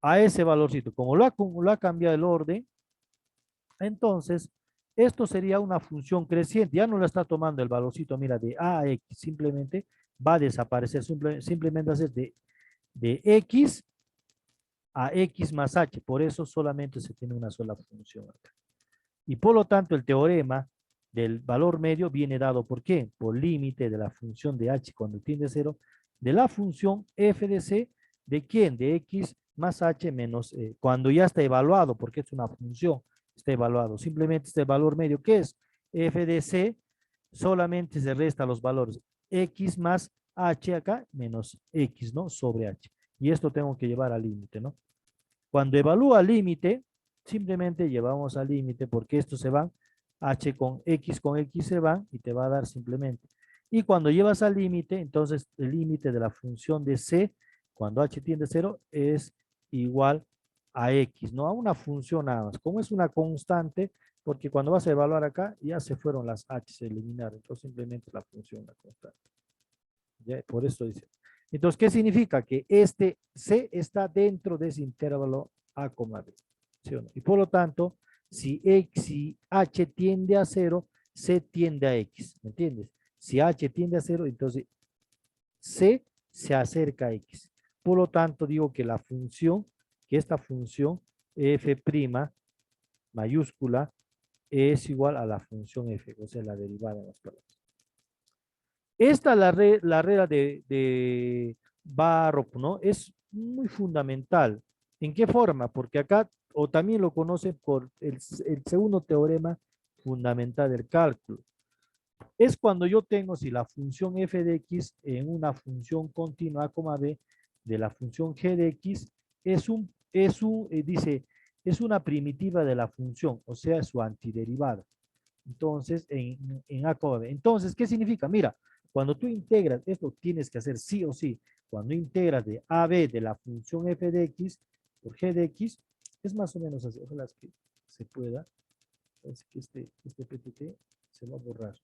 A ese valorcito, como lo ha cambiado el orden, entonces, esto sería una función creciente. Ya no la está tomando el valorcito, mira, de a a x. Simplemente va a desaparecer. Simplemente va a ser de x a x más h. Por eso solamente se tiene una sola función acá. Y por lo tanto, el teorema del valor medio viene dado ¿por qué? Por límite de la función de h cuando tiende a cero, de la función f de c, ¿de quién? De x más h menos, cuando ya está evaluado, porque es una función, está evaluado. Simplemente este valor medio, ¿qué es? F de c, solamente se resta los valores x más h acá, menos x, ¿no? Sobre h. Y esto tengo que llevar al límite, ¿no? Cuando evalúa límite, simplemente llevamos al límite porque estos se van, h con x se van y te va a dar simplemente. Y cuando llevas al límite, entonces el límite de la función de c, cuando h tiende a 0, es igual a x, no a una función nada más. Como es una constante, porque cuando vas a evaluar acá, ya se fueron las h, se eliminaron. Entonces simplemente la función, la constante. ¿Ya? Por eso dice. Entonces, ¿qué significa? Que este C está dentro de ese intervalo A, B. ¿Sí o no? Y por lo tanto, si H tiende a 0, C tiende a X. ¿Me entiendes? Si H tiende a 0, entonces C se acerca a X. Por lo tanto, digo que la función, que esta función F' mayúscula es igual a la función F, o sea, la derivada en las palabras. Esta, la regla de Barrow, ¿no? Es muy fundamental. ¿En qué forma? Porque acá, o también lo conoce por el segundo teorema fundamental del cálculo. Es cuando yo tengo, si la función f de x en una función continua a, b de la función g de x dice, es una primitiva de la función, o sea, su antiderivada. Entonces, en A, B. Entonces, ¿qué significa? Mira, cuando tú integras, esto tienes que hacer sí o sí. Cuando integras de a b de la función f de x por g de x, es más o menos así. Ojalá que se pueda. Es que este PTT se va a borrar.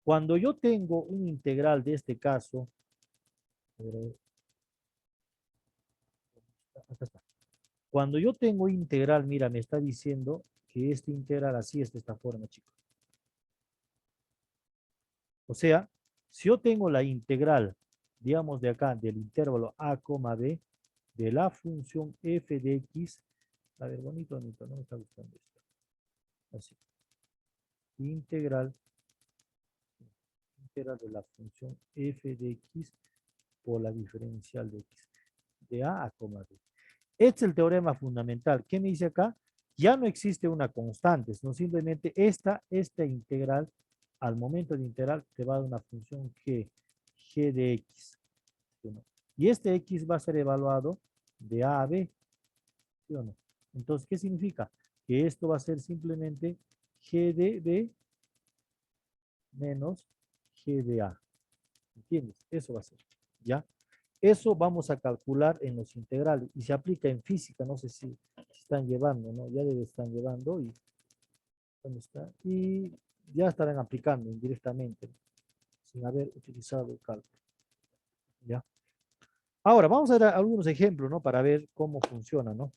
Cuando yo tengo un integral de este caso, acá está. Cuando yo tengo integral, mira, me está diciendo que este integral así es de esta forma, chicos. O sea, si yo tengo la integral, digamos de acá, del intervalo a, b, de la función f de x, a ver, bonito, no me está gustando esto. Así. Integral de la función f de x por la diferencial de x, de a, b. Este es el teorema fundamental. ¿Qué me dice acá? Ya no existe una constante, sino simplemente esta integral, al momento de integral, te va a dar una función g de x. Y este X va a ser evaluado de A a B, ¿sí o no? Entonces, ¿qué significa? Que esto va a ser simplemente G de B menos G de A. ¿Entiendes? Eso va a ser, ¿ya? Eso vamos a calcular en los integrales y se aplica en física, no sé si están llevando, ¿no? Ya debe estar llevando y, ¿dónde está? Y ya estarán aplicando indirectamente sin haber utilizado el cálculo, ¿ya? Ahora, vamos a dar algunos ejemplos, ¿no? Para ver cómo funciona, ¿no?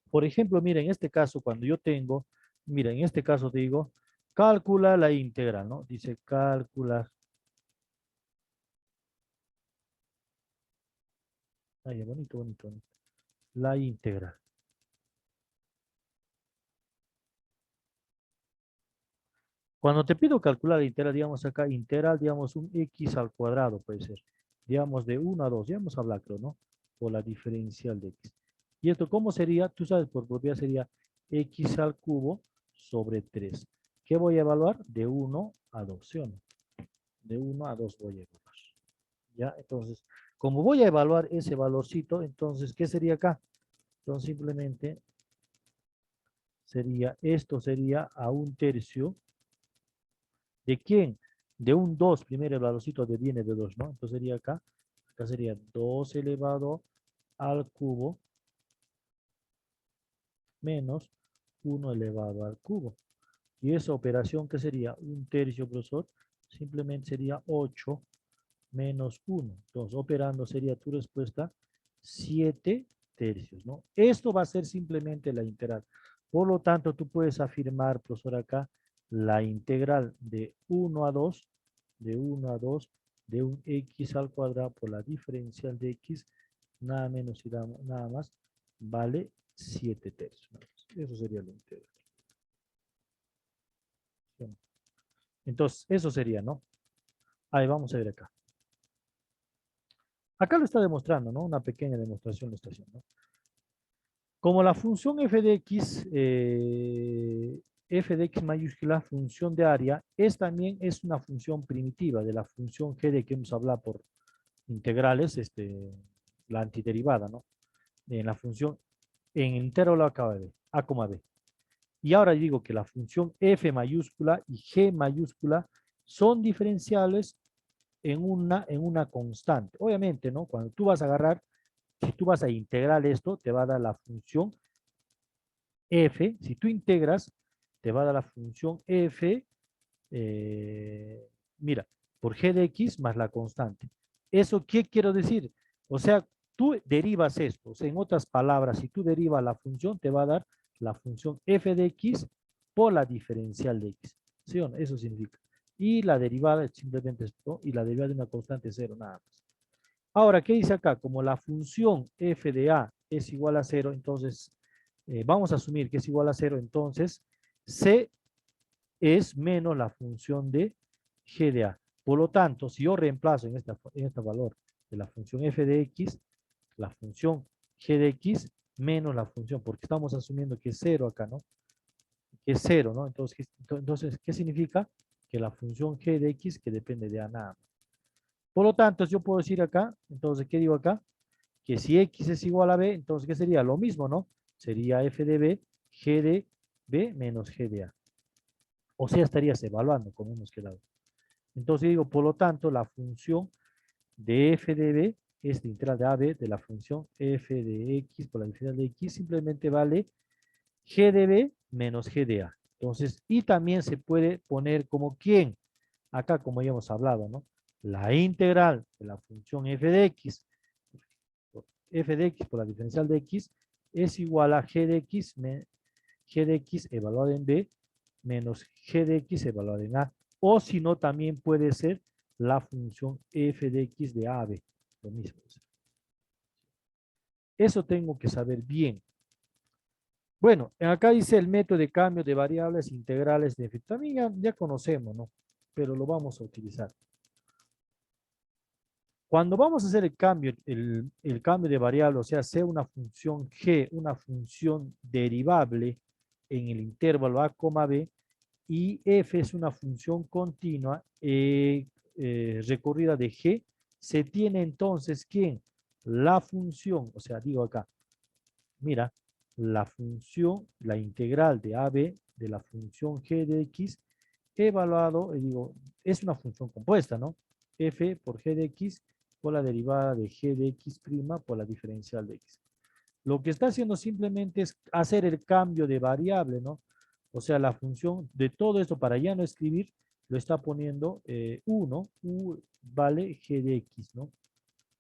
Por ejemplo, mira, en este caso, cuando yo tengo, mira, en este caso te digo, calcula la integral, ¿no? Dice calcular. Ay, bonito, bonito, bonito. La integral. Cuando te pido calcular la integral, digamos acá, integral, digamos, un x al cuadrado puede ser. Digamos, de 1 a 2, ya hemos hablado, creo, ¿no? Por la diferencial de x. ¿Y esto cómo sería? Tú sabes, por propiedad sería x al cubo sobre 3. ¿Qué voy a evaluar? De 1 a 2, ¿sí o no? De 1 a 2 voy a evaluar. ¿Ya? Entonces, como voy a evaluar ese valorcito, entonces, ¿qué sería acá? Entonces, simplemente sería, esto sería a 1/3. ¿De quién? De un 2, primero el valorcito viene de 2, ¿no? Entonces sería acá, acá sería 2 elevado al cubo menos 1 elevado al cubo. Y esa operación, ¿qué sería? 1/3, profesor, simplemente sería 8 menos 1. Entonces, operando sería tu respuesta 7/3, ¿no? Esto va a ser simplemente la integral. Por lo tanto, tú puedes afirmar, profesor, acá, la integral de 1 a 2, de 1 a 2, de un x al cuadrado por la diferencial de x, nada menos y nada más, vale 7/3. Eso sería la integral. Entonces, eso sería, ¿no? Ahí vamos a ver acá. Acá lo está demostrando, ¿no? Una pequeña demostración lo está haciendo, ¿no? Como la función f de x mayúscula, función de área, también es una función primitiva de la función g de que hemos hablado por integrales, la antiderivada, ¿no? En la función, en el intervalo acaba de a, b. Y ahora digo que la función f mayúscula y g mayúscula son diferenciales en una constante. Obviamente, ¿no? Cuando tú vas a agarrar, si tú vas a integrar esto, te va a dar la función f. Si tú integras, te va a dar la función f, mira, por g de x más la constante. ¿Eso qué quiero decir? O sea, tú derivas esto. O sea, en otras palabras, si tú derivas la función, te va a dar la función f de x por la diferencial de x. ¿Sí o no? Eso significa. Y la derivada es simplemente esto, y la derivada de una constante es 0, nada más. Ahora, ¿qué dice acá? Como la función f de a es igual a 0, entonces vamos a asumir que es igual a 0, entonces c es menos la función de g de a. Por lo tanto, si yo reemplazo en este valor de la función f de x, la función g de x menos la función, porque estamos asumiendo que es 0 acá, ¿no? Que es 0, ¿no? Entonces, ¿qué significa? Que la función g de x que depende de a nada más. Por lo tanto, yo puedo decir acá, entonces, ¿qué digo acá? Que si x es igual a b, entonces, ¿qué sería? Lo mismo, ¿no? Sería f de b, g de b menos g de a. O sea, estarías evaluando como hemos quedado. Entonces digo, por lo tanto, la función de f de b es la integral de a b de la función f de x por la diferencial de x simplemente vale g de b menos g de a. Entonces, y también se puede poner como quién, acá como ya hemos hablado, ¿no? La integral de la función f de x por la diferencial de x es igual a g de x evaluado en b menos g de x evaluado en a. O si no, también puede ser la función f de x de AB. Lo mismo. Eso tengo que saber bien. Bueno, acá dice el método de cambio de variables integrales de f. También ya conocemos, ¿no? Pero lo vamos a utilizar. Cuando vamos a hacer el cambio, el cambio de variable, o sea, sea una función g, una función derivable en el intervalo a, b, y f es una función continua recorrida de g, se tiene entonces ¿quién? La función, o sea, digo acá, mira, la función, la integral de AB de la función g de x, evaluado, digo, es una función compuesta, ¿no? F por g de x por la derivada de g de x' por la diferencial de x. Lo que está haciendo simplemente es hacer el cambio de variable, ¿no? O sea, la función de todo esto, para ya no escribir, lo está poniendo 1, u vale g de x, ¿no?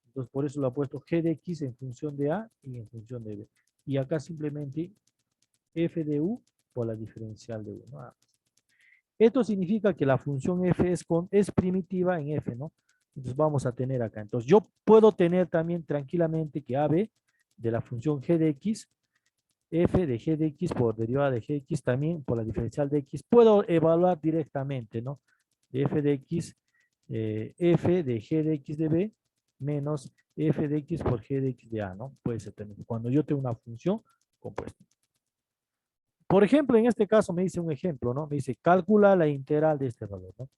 Entonces, por eso lo ha puesto g de x en función de a y en función de b. Y acá simplemente f de u por la diferencial de u, ¿no? Esto significa que la función f es primitiva en f, ¿no? Entonces vamos a tener acá. Entonces yo puedo tener también tranquilamente que AB de la función g de x, f de g de x por derivada de g de x también por la diferencial de x, puedo evaluar directamente, ¿no? De f de x, f de g de x de b menos f de x por g de x de a, ¿no? Puede ser también cuando yo tengo una función compuesta. Por ejemplo, en este caso me dice un ejemplo, ¿no? Me dice, calcula la integral de este valor, ¿no?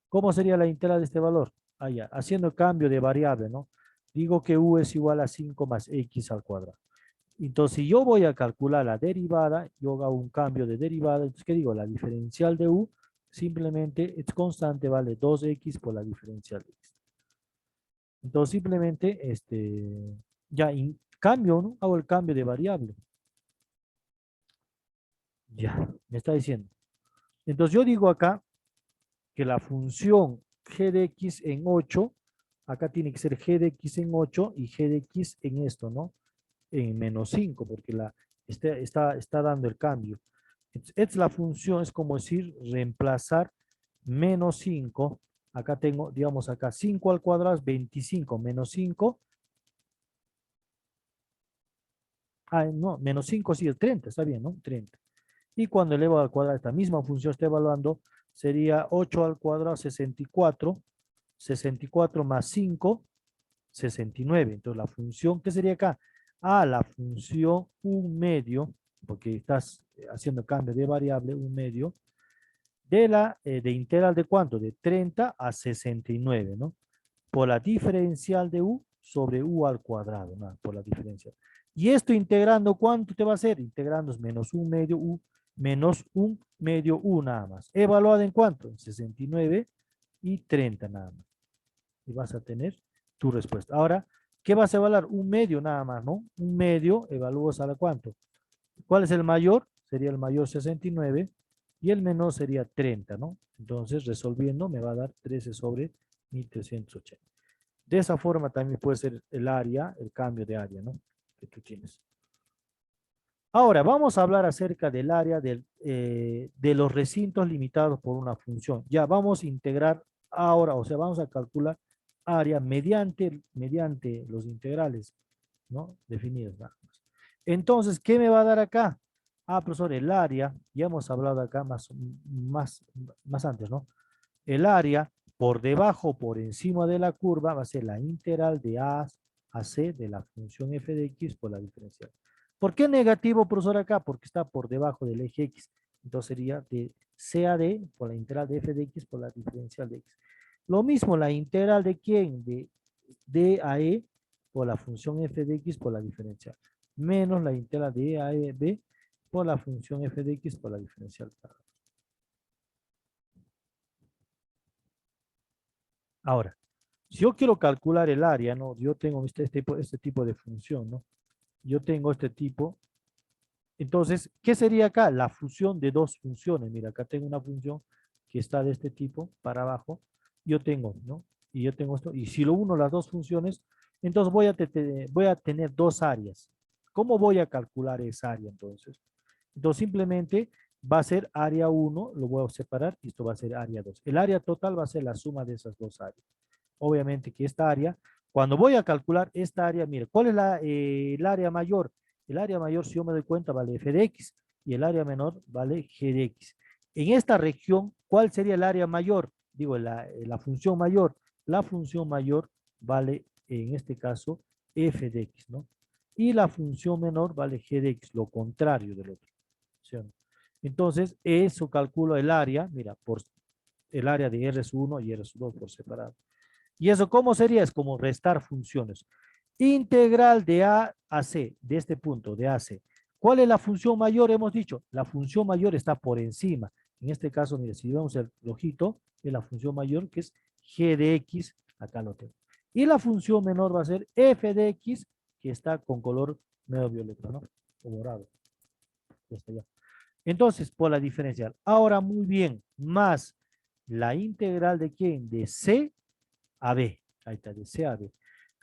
¿Cómo sería la integral de este valor? Ah, ya, haciendo el cambio de variable, ¿no? Digo que u es igual a 5 más x al cuadrado. Entonces, si yo voy a calcular la derivada, yo hago un cambio de derivada, entonces, ¿qué digo? La diferencial de u simplemente es constante, vale 2x por la diferencial de x. Entonces, simplemente, ya cambio, ¿no? Hago el cambio de variable. Ya, me está diciendo. Entonces, yo digo acá que la función g de x en 8, acá tiene que ser g de x en 8 y g de x en esto, ¿no? En menos 5, porque está dando el cambio. Es la función, es como decir, reemplazar menos 5. Acá tengo, digamos, acá 5 al cuadrado es 25, menos 5. Ah, no, menos 5 sí es 30, está bien, ¿no? 30. Y cuando elevo al cuadrado esta misma función está evaluando, sería 8 al cuadrado 64, 64 más 5, 69. Entonces la función, ¿qué sería acá? Ah, la función un medio, porque estás haciendo cambio de variable, un medio, de integral de cuánto? De 30 a 69, ¿no? Por la diferencial de u sobre u al cuadrado, ¿no? Por la diferencial. Y esto integrando, ¿cuánto te va a hacer? Integrando es menos un medio u, menos un medio u nada más. ¿Evaluado en cuánto? En 69 y 30 nada más. Y vas a tener tu respuesta. Ahora, ¿qué vas a evaluar? Un medio nada más, ¿no? Un medio, evalúas a la cuánto. ¿Cuál es el mayor? Sería el mayor 69 y el menor sería 30, ¿no? Entonces, resolviendo, me va a dar 13 sobre 1380. De esa forma también puede ser el área, el cambio de área, ¿no? Que tú tienes. Ahora, vamos a hablar acerca del área de los recintos limitados por una función. Ya vamos a integrar ahora, o sea, vamos a calcular área mediante los integrales, ¿no? Definidos nada más. Entonces, ¿qué me va a dar acá? Ah, profesor, el área, ya hemos hablado acá más antes, ¿no? El área por debajo o por encima de la curva va a ser la integral de A a C de la función f de x por la diferencial. ¿Por qué negativo, profesor, acá? Porque está por debajo del eje x. Entonces sería de C a D por la integral de f de x por la diferencial de x. Lo mismo, la integral de quién? De D a E por la función f de x por la diferencial. Menos la integral de E a E B por la función f de x por la diferencial. Ahora, si yo quiero calcular el área, ¿no? Yo tengo este tipo de función, ¿no? Yo tengo este tipo. Entonces, ¿qué sería acá? La fusión de dos funciones. Mira, acá tengo una función que está de este tipo para abajo. Yo tengo, ¿no? Y yo tengo esto. Y si lo uno las dos funciones, entonces voy a tener dos áreas. ¿Cómo voy a calcular esa área entonces? Entonces, simplemente va a ser área 1, lo voy a separar, y esto va a ser área 2. El área total va a ser la suma de esas dos áreas. Obviamente que esta área, cuando voy a calcular esta área, mire, ¿cuál es el área mayor? El área mayor, si yo me doy cuenta, vale f de x, y el área menor vale g de x. En esta región, ¿cuál sería el área mayor? Digo, la función mayor. La función mayor vale, en este caso, f de x, ¿no? Y la función menor vale g de x, lo contrario del otro. ¿Sí o no? Entonces, eso calculo el área, mira, por el área de R1 y R2 por separado. ¿Y eso cómo sería? Es como restar funciones. Integral de A a C, de este punto, de AC. ¿Cuál es la función mayor? Hemos dicho, la función mayor está por encima. En este caso, mire, si vemos el ojito, es la función mayor que es g de x, acá lo tengo. Y la función menor va a ser f de x, que está con color medio violeta, ¿no? O morado. Ya está ya. Entonces, por la diferencial. Ahora, muy bien, más la integral de quién? De C a B. Ahí está, de C a B.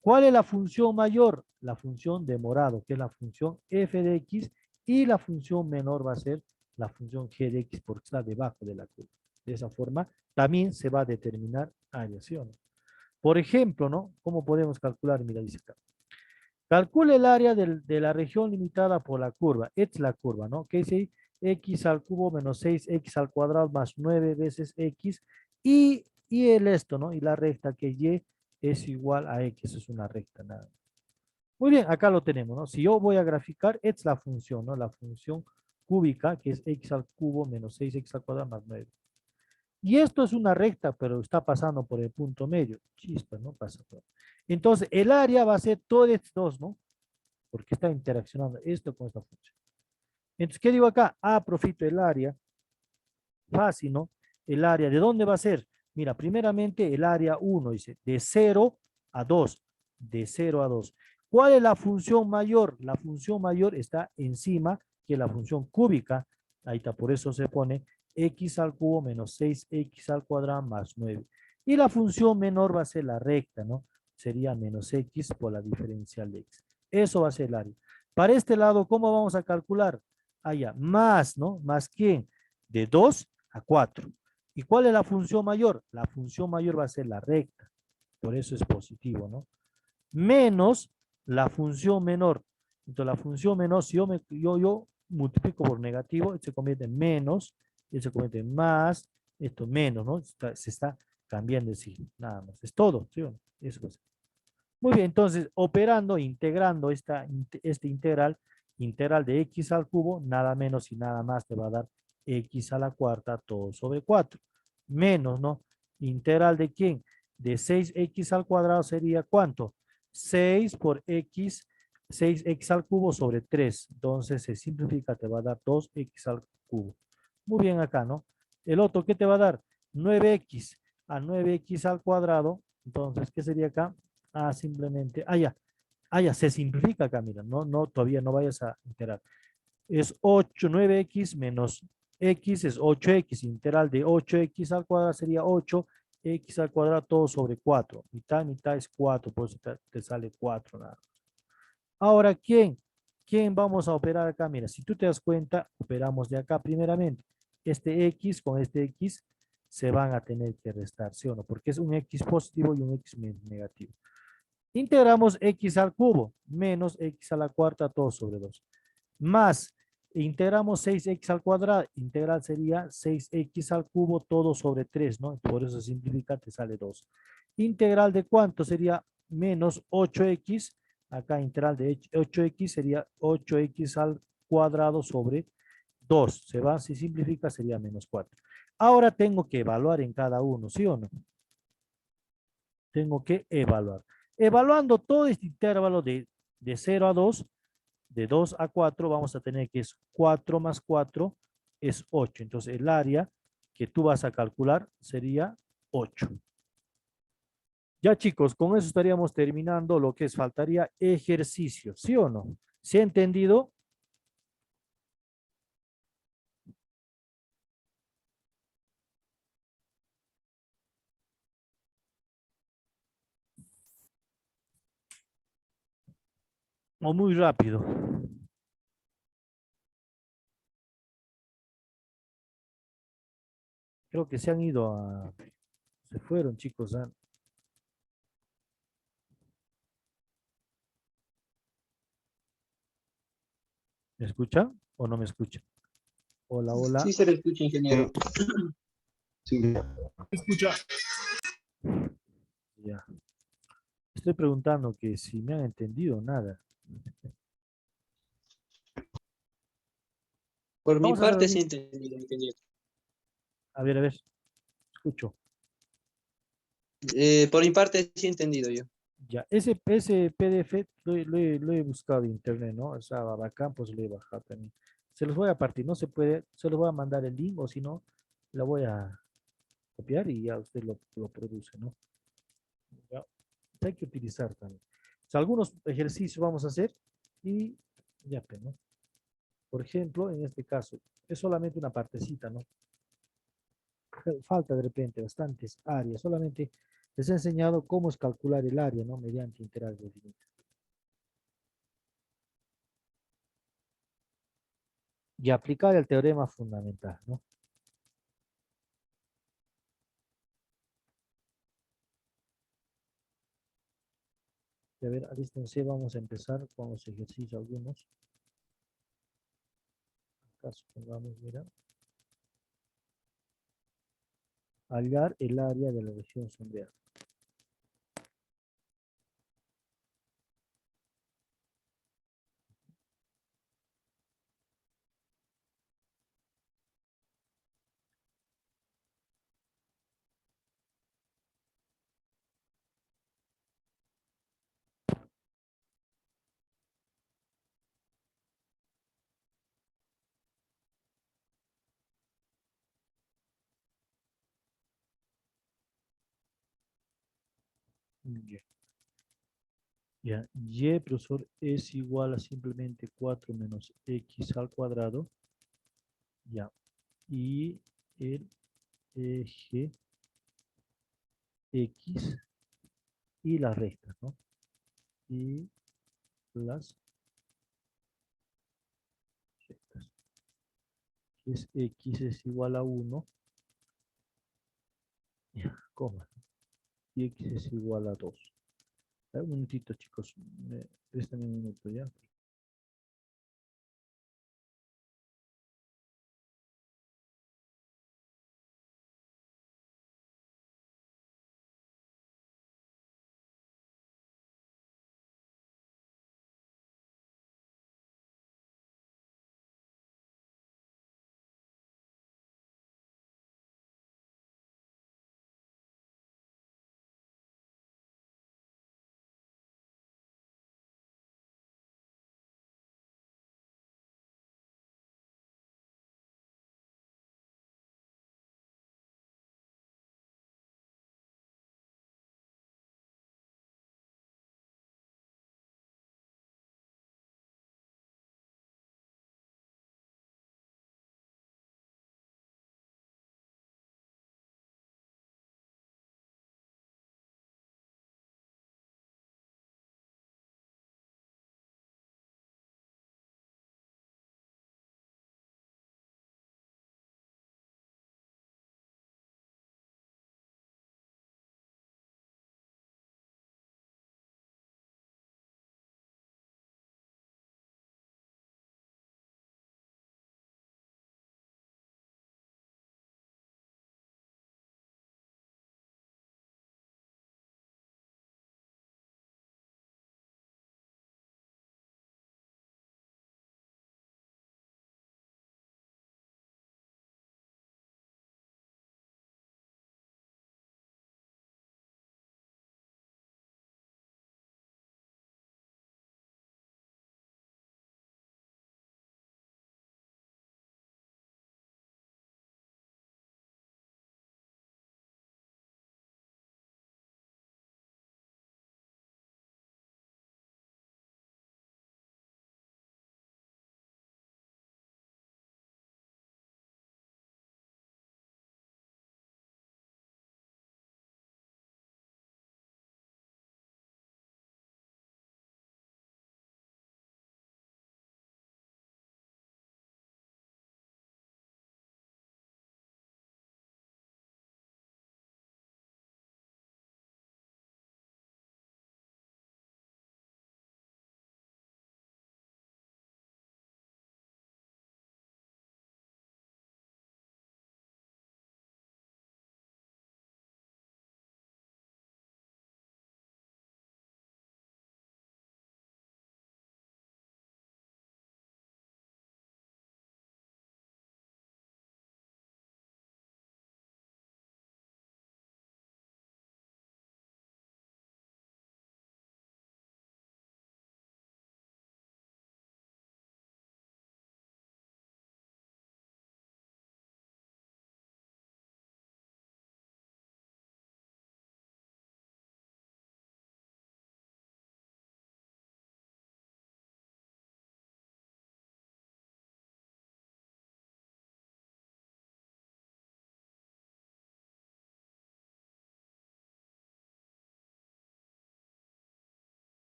¿Cuál es la función mayor? La función de morado, que es la función f de x, y la función menor va a ser la función g de x porque está debajo de la curva. De esa forma, también se va a determinar áreas. Por ejemplo, ¿no? ¿Cómo podemos calcular? Mira, dice acá. Calcule el área de la región limitada por la curva. Esta es la curva, ¿no? Que dice x al cubo menos 6x al cuadrado más 9 veces x y el esto, ¿no? Y la recta que y es igual a x, es una recta, nada. Muy bien, acá lo tenemos, ¿no? Si yo voy a graficar, esta es la función, ¿no? La función cúbica, que es x al cubo menos 6x al cuadrado más 9. Y esto es una recta, pero está pasando por el punto medio. Chispa, ¿no? Pasa por. Entonces, el área va a ser todos estos dos, ¿no? Porque está interaccionando esto con esta función. Entonces, ¿qué digo acá? Profito el área, fácil, ¿no? El área, ¿de dónde va a ser? Mira, primeramente el área 1 dice, de 0 a 2, de 0 a 2. ¿Cuál es la función mayor? La función mayor está encima que la función cúbica. Ahí está, por eso se pone x al cubo menos 6x al cuadrado más 9. Y la función menor va a ser la recta, ¿no? Sería menos x por la diferencial de x. Eso va a ser el área. Para este lado, ¿cómo vamos a calcular? Allá, más, ¿no? ¿Más quién? De 2 a 4. ¿Y cuál es la función mayor? La función mayor va a ser la recta. Por eso es positivo, ¿no? Menos la función menor. Entonces, la función menor, si yo multiplico por negativo, se convierte en menos, se convierte en más, esto menos, ¿no? Se está cambiando de signo, nada más. Es todo, ¿sí o no? Eso es. Muy bien, entonces, operando, integrando este integral de x al cubo, nada menos y nada más te va a dar x a la cuarta todo sobre 4. Menos, ¿no? ¿Integral de quién? De 6x al cuadrado sería ¿cuánto? 6 por x, 6x al cubo sobre 3. Entonces se simplifica, te va a dar 2x al cubo. Muy bien acá, ¿no? El otro, ¿qué te va a dar? 9x a 9x al cuadrado. Entonces, ¿qué sería acá? Simplemente, ya, se simplifica acá, mira, no, no, todavía no vayas a enterar. Es 8, 9x menos x es 8x, integral de 8x al cuadrado sería 8x al cuadrado todo sobre 4. Mitad es 4, por eso te sale 4 nada. Ahora, ¿quién vamos a operar acá? Mira, si tú te das cuenta, operamos de acá primeramente. Este x con este x se van a tener que restar, ¿sí o no? Porque es un x positivo y un x negativo. Integramos x al cubo menos x a la cuarta todo sobre 2. Más, integramos 6x al cuadrado. Integral sería 6x al cubo todo sobre 3, ¿no? Por eso simplifica, te sale 2. Integral de cuánto sería menos 8x. Acá integral de 8x sería 8x al cuadrado sobre 2. Se va, si simplifica sería menos 4. Ahora tengo que evaluar en cada uno, ¿sí o no? Tengo que evaluar. Evaluando todo este intervalo de 0 a 2, de 2 a 4, vamos a tener que es 4 más 4 es 8. Entonces el área que tú vas a calcular sería 8. Ya chicos, con eso estaríamos terminando lo que es, faltaría ejercicio, ¿sí o no? ¿Se ha entendido? O muy rápido. Creo que se han ido a, se fueron chicos. ¿Ah? ¿Me escucha o no me escucha? Hola, hola. Sí se le escucha, ingeniero. Sí, Escucha. Ya. Estoy preguntando que si me han entendido nada. Por mi Vamos a hacer parte sí algo. entendido, ingeniero. A ver, escucho. Por mi parte sí entendido yo. Ya, ese PDF lo he buscado en internet, ¿no? O sea, bacán, pues lo he bajado también. Se los voy a partir, no se puede, se los voy a mandar el link o si no, la voy a copiar y ya usted lo produce, ¿no? Ya, hay que utilizar también. O sea, algunos ejercicios vamos a hacer y ya, pues, ¿no? Por ejemplo, en este caso, es solamente una partecita, ¿no? Falta de repente bastantes áreas, solamente les he enseñado cómo es calcular el área, ¿no? Mediante integral definida. Y aplicar el teorema fundamental, ¿no? Y a ver, alístense, vamos a empezar con los ejercicios algunos. Acá supongamos, mira, hallar el área de la región sombreada. Ya, ya, y, profesor, es igual a simplemente 4 menos x al cuadrado, ya, y el eje x y las rectas, ¿no? Y las rectas. Es x es igual a 1, ya, coma, y x es igual a 2. Un minutito, chicos, préstame un minuto, ¿ya?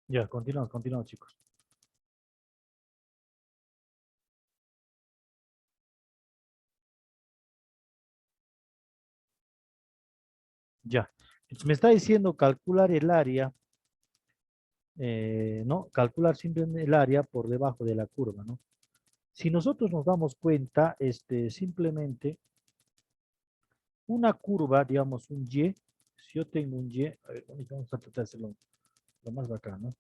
Ya, continuamos, chicos. Ya. Entonces me está diciendo calcular el área, ¿no? Calcular simplemente el área por debajo de la curva, ¿no? Si nosotros nos damos cuenta, simplemente una curva, digamos un Y, si yo tengo un Y, a ver, vamos a tratar de hacerlo lo más bacán, ¿no?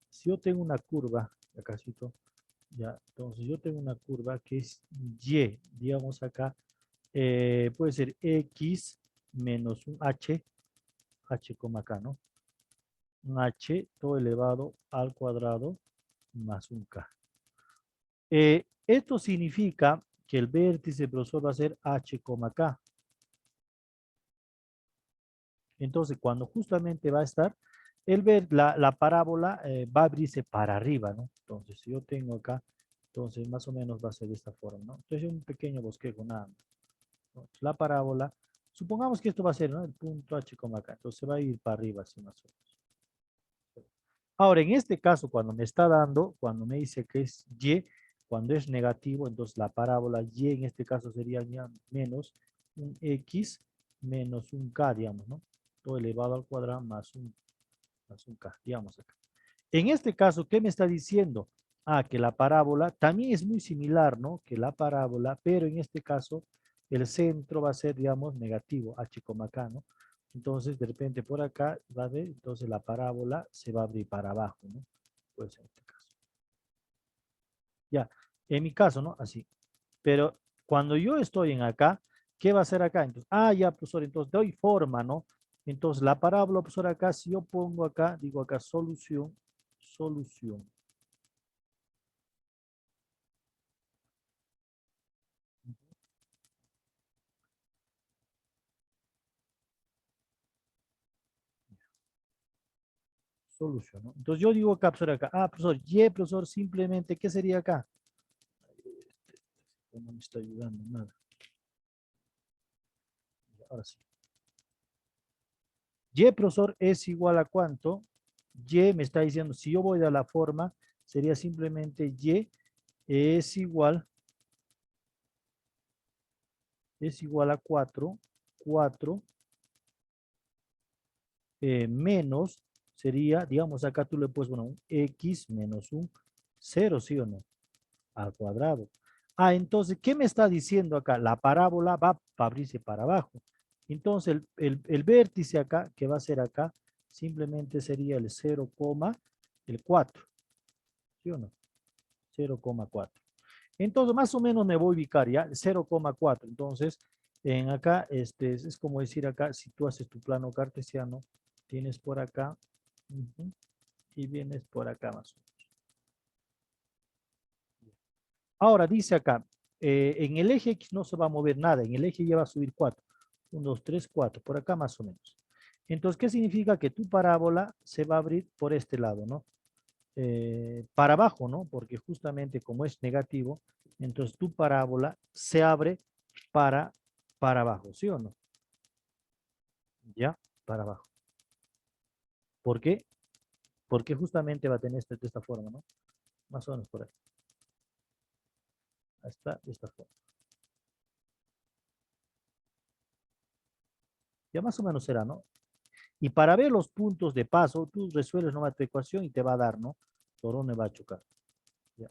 Si yo tengo una curva, acácito, ya, entonces yo tengo una curva que es Y, digamos acá, puede ser X menos un H como acá, ¿no? Un H todo elevado al cuadrado más un K. Esto significa que el vértice profesor va a ser H, K. Entonces, cuando justamente va a estar, la parábola va a abrirse para arriba, ¿no? Entonces, si yo tengo acá, entonces más o menos va a ser de esta forma, ¿no? Entonces, un pequeño bosquejo, nada más. Entonces, la parábola, supongamos que esto va a ser, ¿no? El punto H, acá. Entonces, va a ir para arriba, así más o menos. Ahora, en este caso, cuando me está dando, cuando me dice que es Y, cuando es negativo, entonces la parábola Y en este caso sería ya menos un X menos un K, digamos, ¿no? Todo elevado al cuadrado más un K, digamos acá. En este caso, ¿qué me está diciendo? Ah, que la parábola también es muy similar, ¿no? Que la parábola, pero en este caso el centro va a ser, digamos, negativo, H, K, ¿no? Entonces, de repente por acá va a ver, entonces la parábola se va a abrir para abajo, ¿no? Pues en este caso. Ya, en mi caso, ¿no? Así. Pero cuando yo estoy en acá, ¿qué va a hacer acá? Entonces, ya, profesor, entonces doy forma, ¿no? Entonces, la parábola, profesor, acá, si yo pongo acá, digo acá, solución, solución. Solución, ¿no? Entonces, yo digo acá, profesor, acá. Profesor, Y, profesor, simplemente, ¿qué sería acá? No me está ayudando nada. Ahora sí. Y, profesor, es igual a ¿cuánto? Y me está diciendo, si yo voy a la forma, sería simplemente Y es igual a 4 menos, sería, digamos, acá tú le puedes poner un X menos un 0, ¿sí o no? Al cuadrado. Entonces, ¿qué me está diciendo acá? La parábola va a abrirse para abajo. Entonces, el vértice acá, que va a ser acá, simplemente sería el 0,4, ¿sí o no? 0,4. Entonces, más o menos me voy a ubicar, ¿ya? 0,4. Entonces, en acá, es como decir acá, si tú haces tu plano cartesiano, tienes por acá, y vienes por acá más o menos. Ahora, dice acá, en el eje X no se va a mover nada, en el eje Y va a subir 4. 1, 2, 3, 4, por acá más o menos. Entonces, ¿qué significa? Que tu parábola se va a abrir por este lado, ¿no? Para abajo, ¿no? Porque justamente como es negativo, entonces tu parábola se abre para, para abajo, ¿sí o no? Ya, para abajo. ¿Por qué? Porque justamente va a tener de esta forma, ¿no? Más o menos por ahí. Ahí está, de esta forma. Ya más o menos será, ¿no? Y para ver los puntos de paso, tú resuelves nomás tu ecuación y te va a dar, ¿no? Por dónde va a chocar. ¿Ya?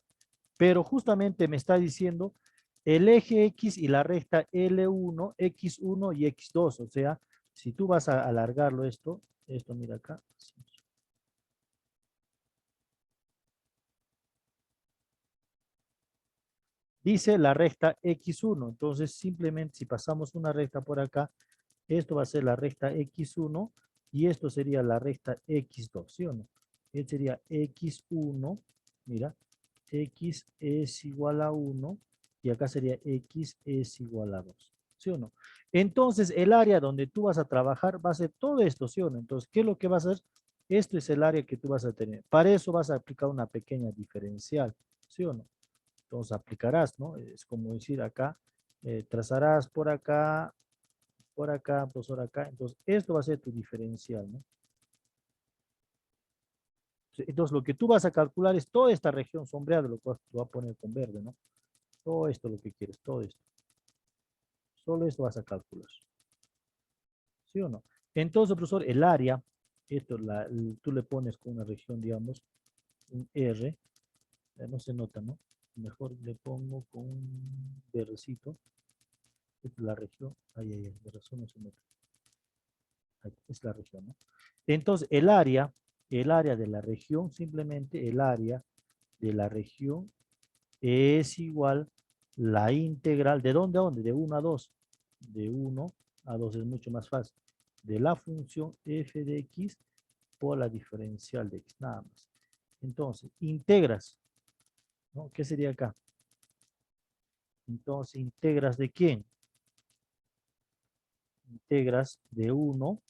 Pero justamente me está diciendo el eje X y la recta L1, X1 y X2. O sea, si tú vas a alargarlo esto mira acá. Dice la recta X1. Entonces, simplemente si pasamos una recta por acá, esto va a ser la recta X1 y esto sería la recta X2, ¿sí o no? Este sería X1, mira, X es igual a 1 y acá sería X es igual a 2, ¿sí o no? Entonces, el área donde tú vas a trabajar va a ser todo esto, ¿sí o no? Entonces, ¿qué es lo que vas a hacer? Esto es el área que tú vas a tener. Para eso vas a aplicar una pequeña diferencial, ¿sí o no? Entonces, aplicarás, ¿no? Es como decir acá, trazarás por acá, profesor acá. Entonces, esto va a ser tu diferencial, ¿no? Entonces, lo que tú vas a calcular es toda esta región sombreada, lo cual tú vas a poner con verde, ¿no? Todo esto es lo que quieres, todo esto. Solo esto vas a calcular. ¿Sí o no? Entonces, profesor, el área, esto tú le pones con una región, digamos, un R, no se nota, ¿no? Mejor le pongo con un verdecito. Esta es la región. Ay, de razón no se nota. Ahí, es la región, ¿no? Entonces, el área de la región, simplemente el área de la región es igual la integral, ¿de dónde a dónde? De 1 a 2. De 1 a 2 es mucho más fácil. De la función f de x por la diferencial de x, nada más. Entonces, integras, ¿no? ¿Qué sería acá? Entonces, integras ¿de quién? Integras de 1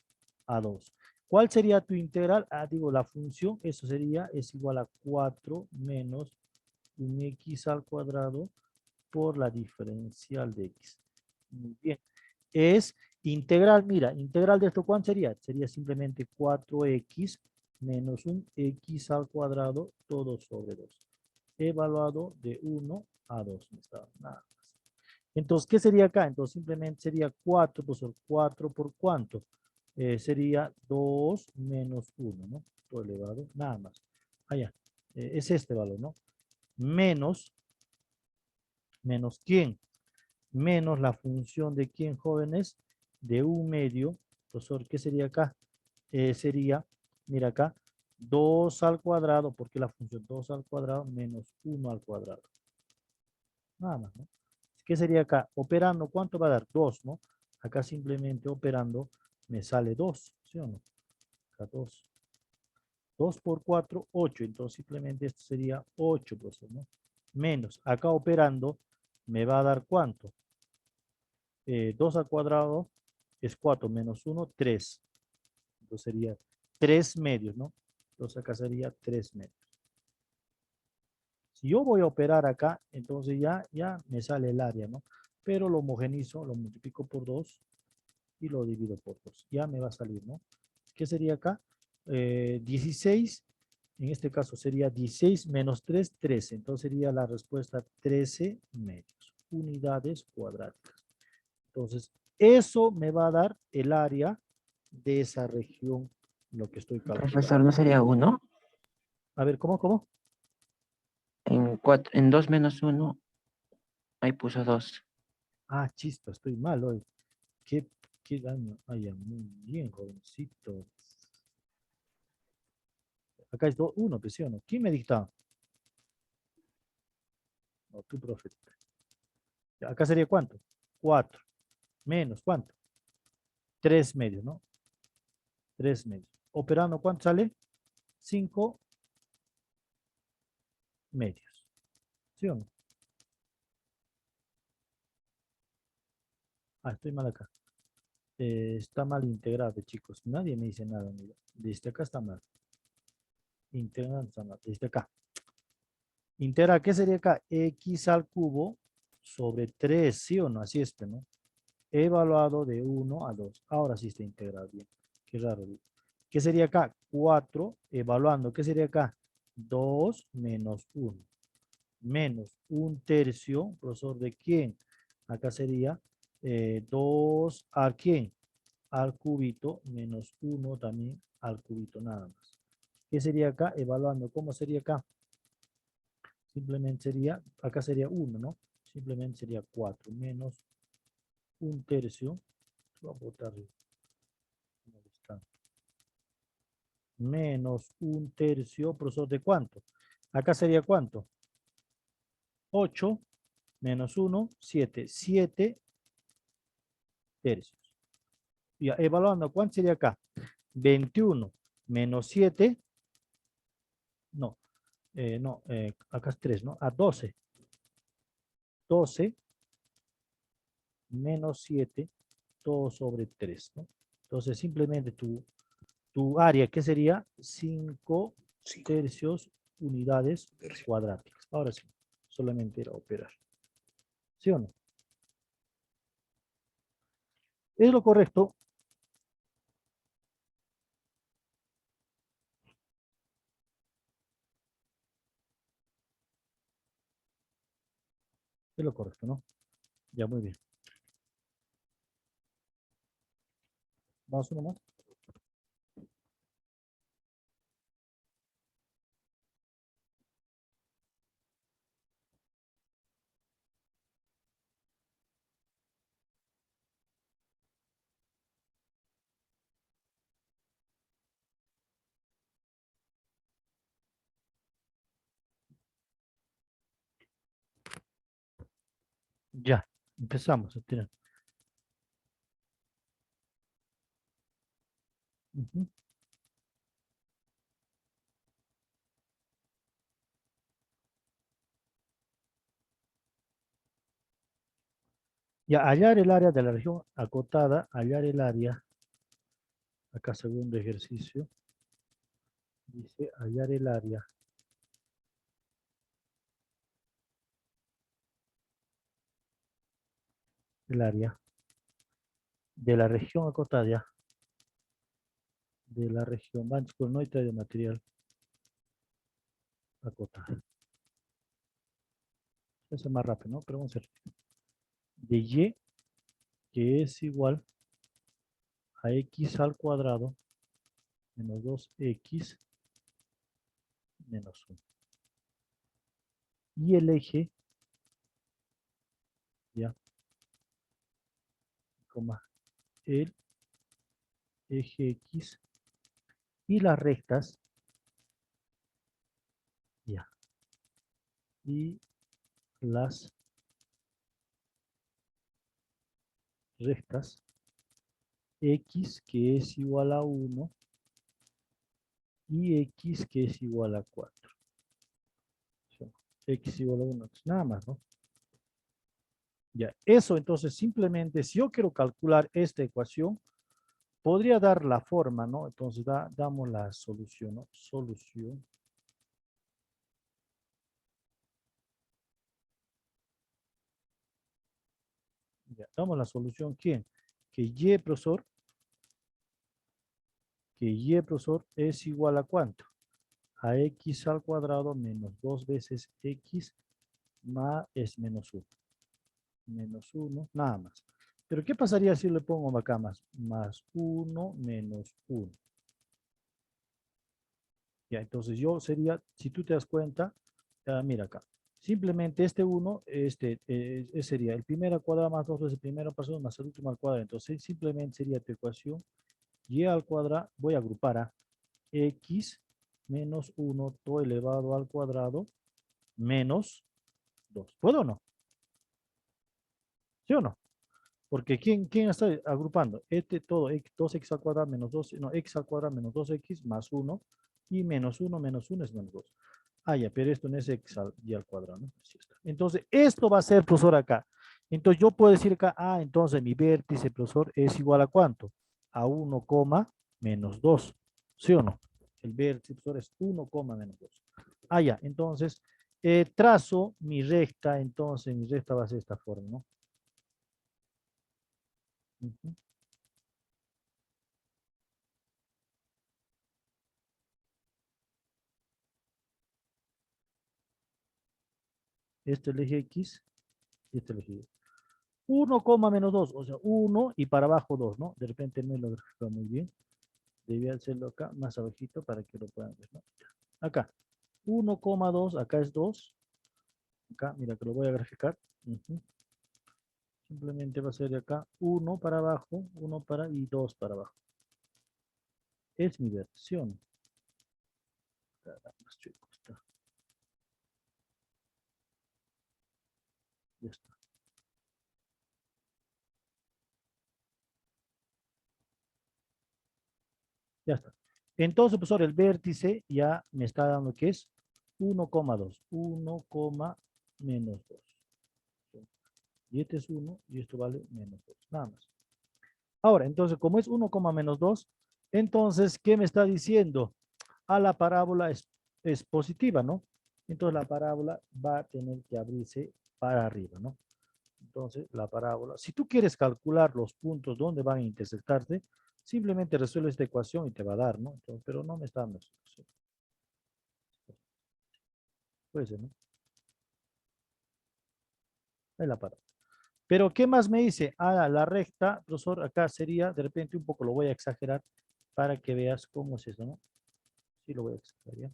a 2. ¿Cuál sería tu integral? Ah, digo, la función, eso sería, es igual a 4 menos un x al cuadrado por la diferencial de x. Muy bien. Es integral, mira, integral de esto, ¿cuánto sería? Sería simplemente 4x menos un x al cuadrado, todo sobre 2. Evaluado de 1 a 2. Nada más. Entonces, ¿qué sería acá? Entonces, simplemente sería 4, pues 4 por cuánto? Sería 2 menos 1, ¿no? Todo elevado, nada más. Allá, es este valor, ¿no? Menos, menos ¿quién? Menos la función de quién, jóvenes, de un medio. Profesor, ¿qué sería acá? Sería, mira acá, 2 al cuadrado, porque la función 2 al cuadrado menos 1 al cuadrado. Nada más, ¿no? ¿Qué sería acá? Operando, ¿cuánto va a dar? 2, ¿no? Acá simplemente operando me sale 2, ¿sí o no? Acá 2. 2 por 4, 8. Entonces simplemente esto sería 8, profesor, ¿no? Menos, acá operando me va a dar ¿cuánto? 2 al cuadrado es 4 menos 1, 3. Entonces sería 3 medios, ¿no? Entonces acá sería 3 medios. Si yo voy a operar acá, entonces ya me sale el área, ¿no? Pero lo homogenizo, lo multiplico por 2 y lo divido por 2. Ya me va a salir, ¿no? ¿Qué sería acá? 16, en este caso sería 16 menos 3, 13. Entonces sería la respuesta 13 medios, unidades cuadráticas. Entonces, eso me va a dar el área de esa región, lo que estoy calculando. Profesor, ¿no sería 1? A ver, ¿cómo? En 2 menos 1, ahí puso 2. Ah, chispa, estoy mal hoy. ¿Qué daño? Ah, ya, muy bien, jovencito. Acá es 1, ¿sí o no? ¿Quién me dicta? No, tú, profe. Acá sería ¿cuánto? 4. Menos, ¿cuánto? 3 medios, ¿no? 3 medios. Operando, ¿cuánto sale? 5 medios. ¿Sí o no? Ah, estoy mal acá. Está mal integrado, chicos. Nadie me dice nada, mira. Desde acá está mal. Integrando está mal. Desde acá. Integra, ¿qué sería acá? X al cubo sobre 3, ¿sí o no? Así es, ¿no? Evaluado de 1 a 2. Ahora sí está integrado bien. Qué raro. ¿Qué sería acá? 4 evaluando. ¿Qué sería acá? 2 menos 1. Menos un tercio, profesor, ¿de quién? Acá sería 2 a quién? Al cubito menos 1 también al cubito, nada más. ¿Qué sería acá? Evaluando. ¿Cómo sería acá? Simplemente sería, acá sería 1, ¿no? Simplemente sería 4 menos un tercio. Voy a botar. Menos un tercio, profesor, ¿de cuánto? Acá sería ¿cuánto? 8 menos 1, 7. 7 tercios. Ya, evaluando, ¿cuánto sería acá? 21 menos 7. No, no, acá es 3, ¿no? A 12. 12 menos 7, todo sobre 3, ¿no? Entonces, simplemente tu área, ¿qué sería? 5 tercios unidades cuadráticas. Ahora sí, solamente era operar. ¿Sí o no? Es lo correcto. Es lo correcto, ¿no? Ya, muy bien. Vamos uno más. Ya, empezamos a tirar. Ujú. Ya, hallar el área de la región acotada, hallar el área, acá segundo ejercicio, dice hallar el área de la región acotada, de la región, vamos con noita de material acotada. Eso es más rápido, ¿no? Pero vamos a hacer de y, que es igual a x al cuadrado menos 2x menos 1. Y el eje, ya, coma, el eje x y las rectas, ya, y las rectas x que es igual a 1 y x que es igual a 4. X igual a 1, nada más, ¿no? Ya, eso entonces simplemente, si yo quiero calcular esta ecuación, podría dar la forma, ¿no? Entonces damos la solución, ¿no? Solución. Ya, damos la solución, ¿quién? Que y, profesor, es igual a ¿cuánto? A x al cuadrado menos 2 veces x más es menos 1. Menos 1, nada más. Pero ¿qué pasaría si le pongo acá más 1 menos 1? Ya, entonces yo sería, si tú te das cuenta, mira acá. Simplemente este 1, sería el primero al cuadrado más 2 veces el primero pasado más el último al cuadrado. Entonces simplemente sería tu ecuación y al cuadrado, voy a agrupar a x menos 1 todo elevado al cuadrado menos 2. ¿Puedo o no? ¿Sí o no? Porque ¿quién está agrupando? Todo, 2x al cuadrado menos 2, no, x al cuadrado menos 2x más 1 y menos 1 es menos 2. Ah, ya, pero esto no es x y al cuadrado, ¿no? Así está. Entonces, esto va a ser, profesor, acá. Entonces, yo puedo decir acá, entonces mi vértice, profesor, es igual a ¿cuánto? A 1, menos 2. ¿Sí o no? El vértice, profesor, es 1, menos 2. Ah, ya, entonces, trazo mi recta, entonces mi recta va a ser esta forma, ¿no? Ujú. Este es el eje X y este es el eje Y. 1, menos 2, o sea, 1 y para abajo 2, ¿no? De repente no lo grafico muy bien. Debía hacerlo acá, más abajito, para que lo puedan ver, ¿no? Acá, 1,2, acá es 2. Acá, mira que lo voy a graficar. Ujú. Simplemente va a ser de acá 1 para abajo, 1 para y 2 para abajo. Es mi versión. Más chico está. Ya está. Ya está. Entonces, profesor, el vértice ya me está dando que es 1,2. 1, menos 2. Y este es 1 y esto vale menos 2. Nada más. Ahora, entonces, como es 1, menos 2, entonces, ¿qué me está diciendo? La parábola es positiva, ¿no? Entonces, la parábola va a tener que abrirse para arriba, ¿no? Entonces, la parábola, si tú quieres calcular los puntos donde van a intersectarse, simplemente resuelve esta ecuación y te va a dar, ¿no? Entonces, pero no me está dando. Puede ser, ¿no? Ahí la paro. Pero, ¿qué más me dice? Ah, la recta, profesor, acá sería, de repente un poco lo voy a exagerar para que veas cómo es eso, ¿no? Sí, lo voy a exagerar, ¿ya?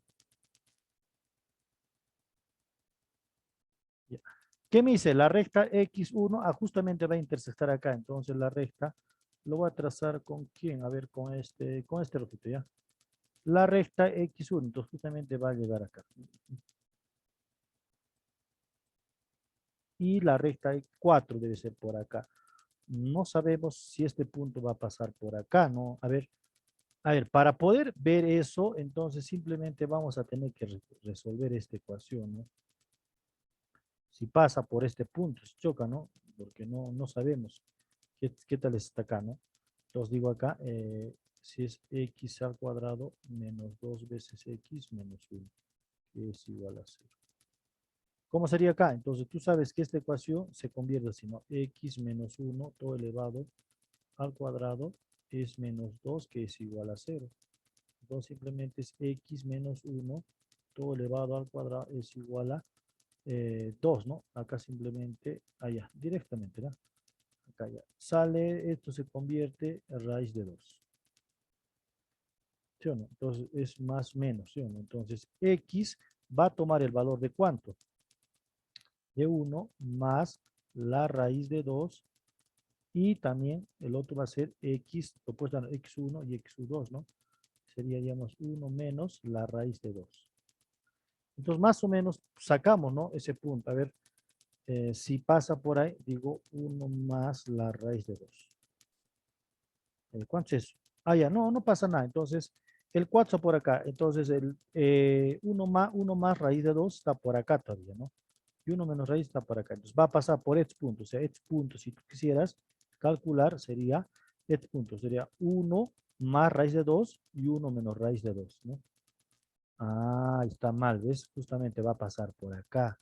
Ya. ¿Qué me dice? La recta X1, justamente va a intersectar acá. Entonces la recta lo voy a trazar con quién? A ver, con este rojito, ¿ya? La recta X1, entonces justamente va a llegar acá. Y la recta X4 debe ser por acá. No sabemos si este punto va a pasar por acá, ¿no? A ver, para poder ver eso, entonces simplemente vamos a tener que resolver esta ecuación, ¿no? Si pasa por este punto, se choca, ¿no? Porque no sabemos qué tal está acá, ¿no? Entonces digo acá, si es x al cuadrado menos 2 veces x menos 1, que es igual a 0. ¿Cómo sería acá? Entonces tú sabes que esta ecuación se convierte así, ¿no? X menos 1 todo elevado al cuadrado es menos 2, que es igual a 0. Entonces simplemente es x menos 1 todo elevado al cuadrado es igual a 2, ¿no? Acá simplemente, allá, directamente, ¿no? Acá ya. Sale, esto se convierte en raíz de 2. ¿Sí o no? Entonces es más menos, ¿sí o no? Entonces x va a tomar el valor de ¿cuánto? De 1 más la raíz de 2 y también el otro va a ser x, opuesto a x1 y x2, ¿no? Sería, digamos, 1 menos la raíz de 2. Entonces más o menos sacamos, ¿no? Ese punto. A ver, si pasa por ahí, digo 1 más la raíz de 2. ¿Cuánto es eso? Ah, ya, no pasa nada. Entonces, el 4 está por acá. Entonces, el 1 más raíz de 2 está por acá todavía, ¿no? Y 1 menos raíz está por acá. Entonces, va a pasar por este punto. O sea, este punto, si tú quisieras calcular, sería, este punto sería 1 más raíz de 2 y 1 menos raíz de 2, ¿no? Ah, está mal, ¿ves? Justamente va a pasar por acá.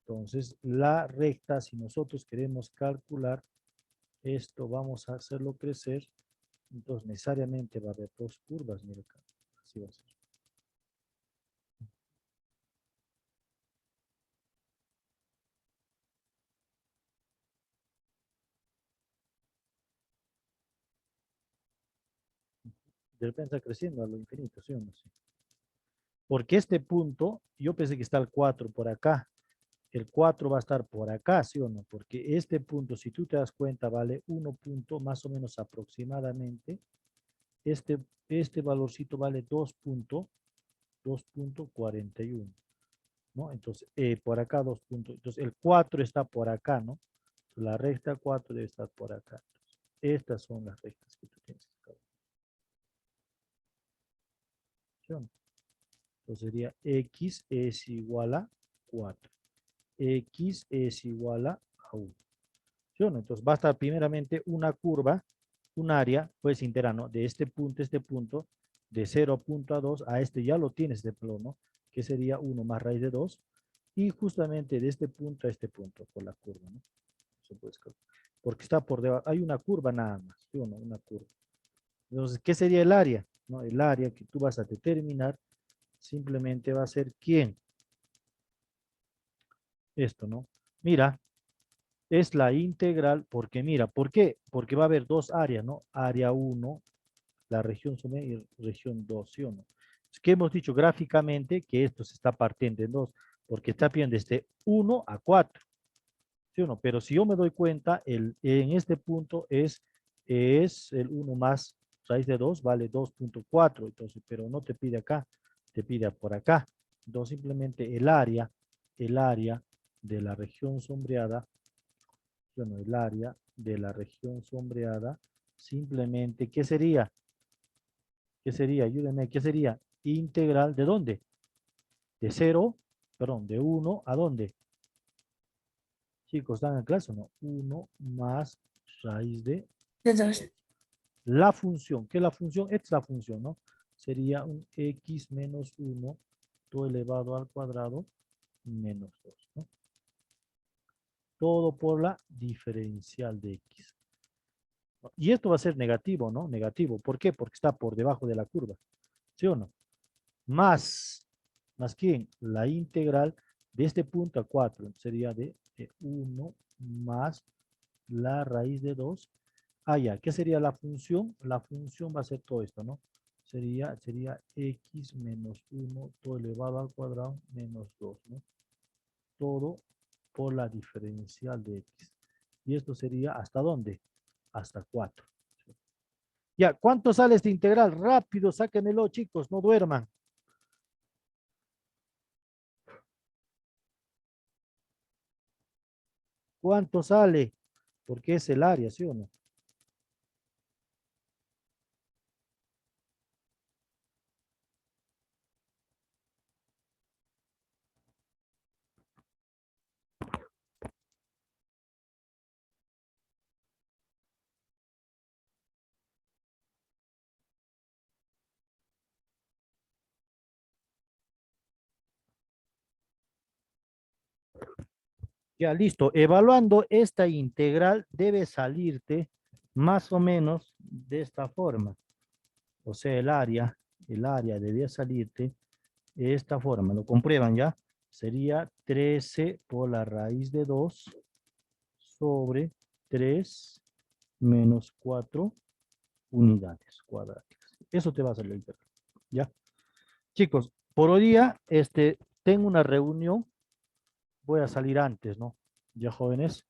Entonces, la recta, si nosotros queremos calcular esto, vamos a hacerlo crecer. Entonces, necesariamente va a haber dos curvas, mira acá. Así va a ser. De repente está creciendo a lo infinito, ¿sí o no? Sí. Porque este punto, yo pensé que está el 4 por acá. El 4 va a estar por acá, ¿sí o no? Porque este punto, si tú te das cuenta, vale 1 punto más o menos aproximadamente. Este valorcito vale 2.41, ¿no? Entonces, por acá 2 puntos. Entonces, el 4 está por acá, ¿no? La recta 4 debe estar por acá. Estas son las rectas que tú tienes que calcular. ¿Sí o no? Entonces sería x es igual a 4. X es igual a 1. ¿Sí o no? Entonces va a estar primeramente una curva, un área, pues entera, ¿no? De este punto, de 0 punto a 2, a este ya lo tienes de plano, que sería 1 más raíz de 2, y justamente de este punto a este punto, por la curva, ¿no? Eso puedes calcular. Porque está por debajo, hay una curva nada más, ¿sí o no? Una curva. Entonces, ¿qué sería el área? ¿No? El área que tú vas a determinar simplemente va a ser ¿quién? Esto, ¿no? Mira, es la integral, porque mira, ¿por qué? Porque va a haber dos áreas, ¿no? Área 1, la región sumé y región 2, ¿sí o no? Es que hemos dicho gráficamente que esto se está partiendo en dos, porque está pidiendo desde 1 a 4, ¿sí o no? Pero si yo me doy cuenta, en este punto es el 1 más raíz de 2, vale 2.4, entonces, pero no te pide acá, te pide por acá. Entonces, simplemente el área de la región sombreada, bueno, el área de la región sombreada, simplemente, ¿qué sería? ¿Qué sería? Ayúdenme, ¿qué sería? Integral, ¿de dónde? De 0, perdón, de 1 a dónde. Chicos, ¿están en clase o no? 1 más raíz de De 2. la función. ¿Qué es la función? Esta es la función, ¿no? Sería un x menos 1, todo elevado al cuadrado, menos 2, ¿no? Todo por la diferencial de x. Y esto va a ser negativo, ¿no? Negativo. ¿Por qué? Porque está por debajo de la curva. ¿Sí o no? ¿Más quién? La integral de este punto a 4. Sería de de 1 más la raíz de 2. Ah, ya, ¿qué sería la función? La función va a ser todo esto, ¿no? Sería x menos 1 todo elevado al cuadrado menos 2, ¿no? Todo por la diferencial de x. Y esto sería, ¿hasta dónde? Hasta 4. Ya, ¿cuánto sale este integral? Rápido, sáquenmelo, chicos, no duerman. ¿Cuánto sale? Porque es el área, ¿sí o no? Ya, listo. Evaluando esta integral debe salirte más o menos de esta forma. O sea, el área debía salirte de esta forma. ¿Lo comprueban ya? Sería 13 por la raíz de 2 sobre 3 menos 4 unidades cuadráticas. Eso te va a salir la integral. ¿Ya? Chicos, por hoy día tengo una reunión. Voy a salir antes, ¿no? Ya jóvenes.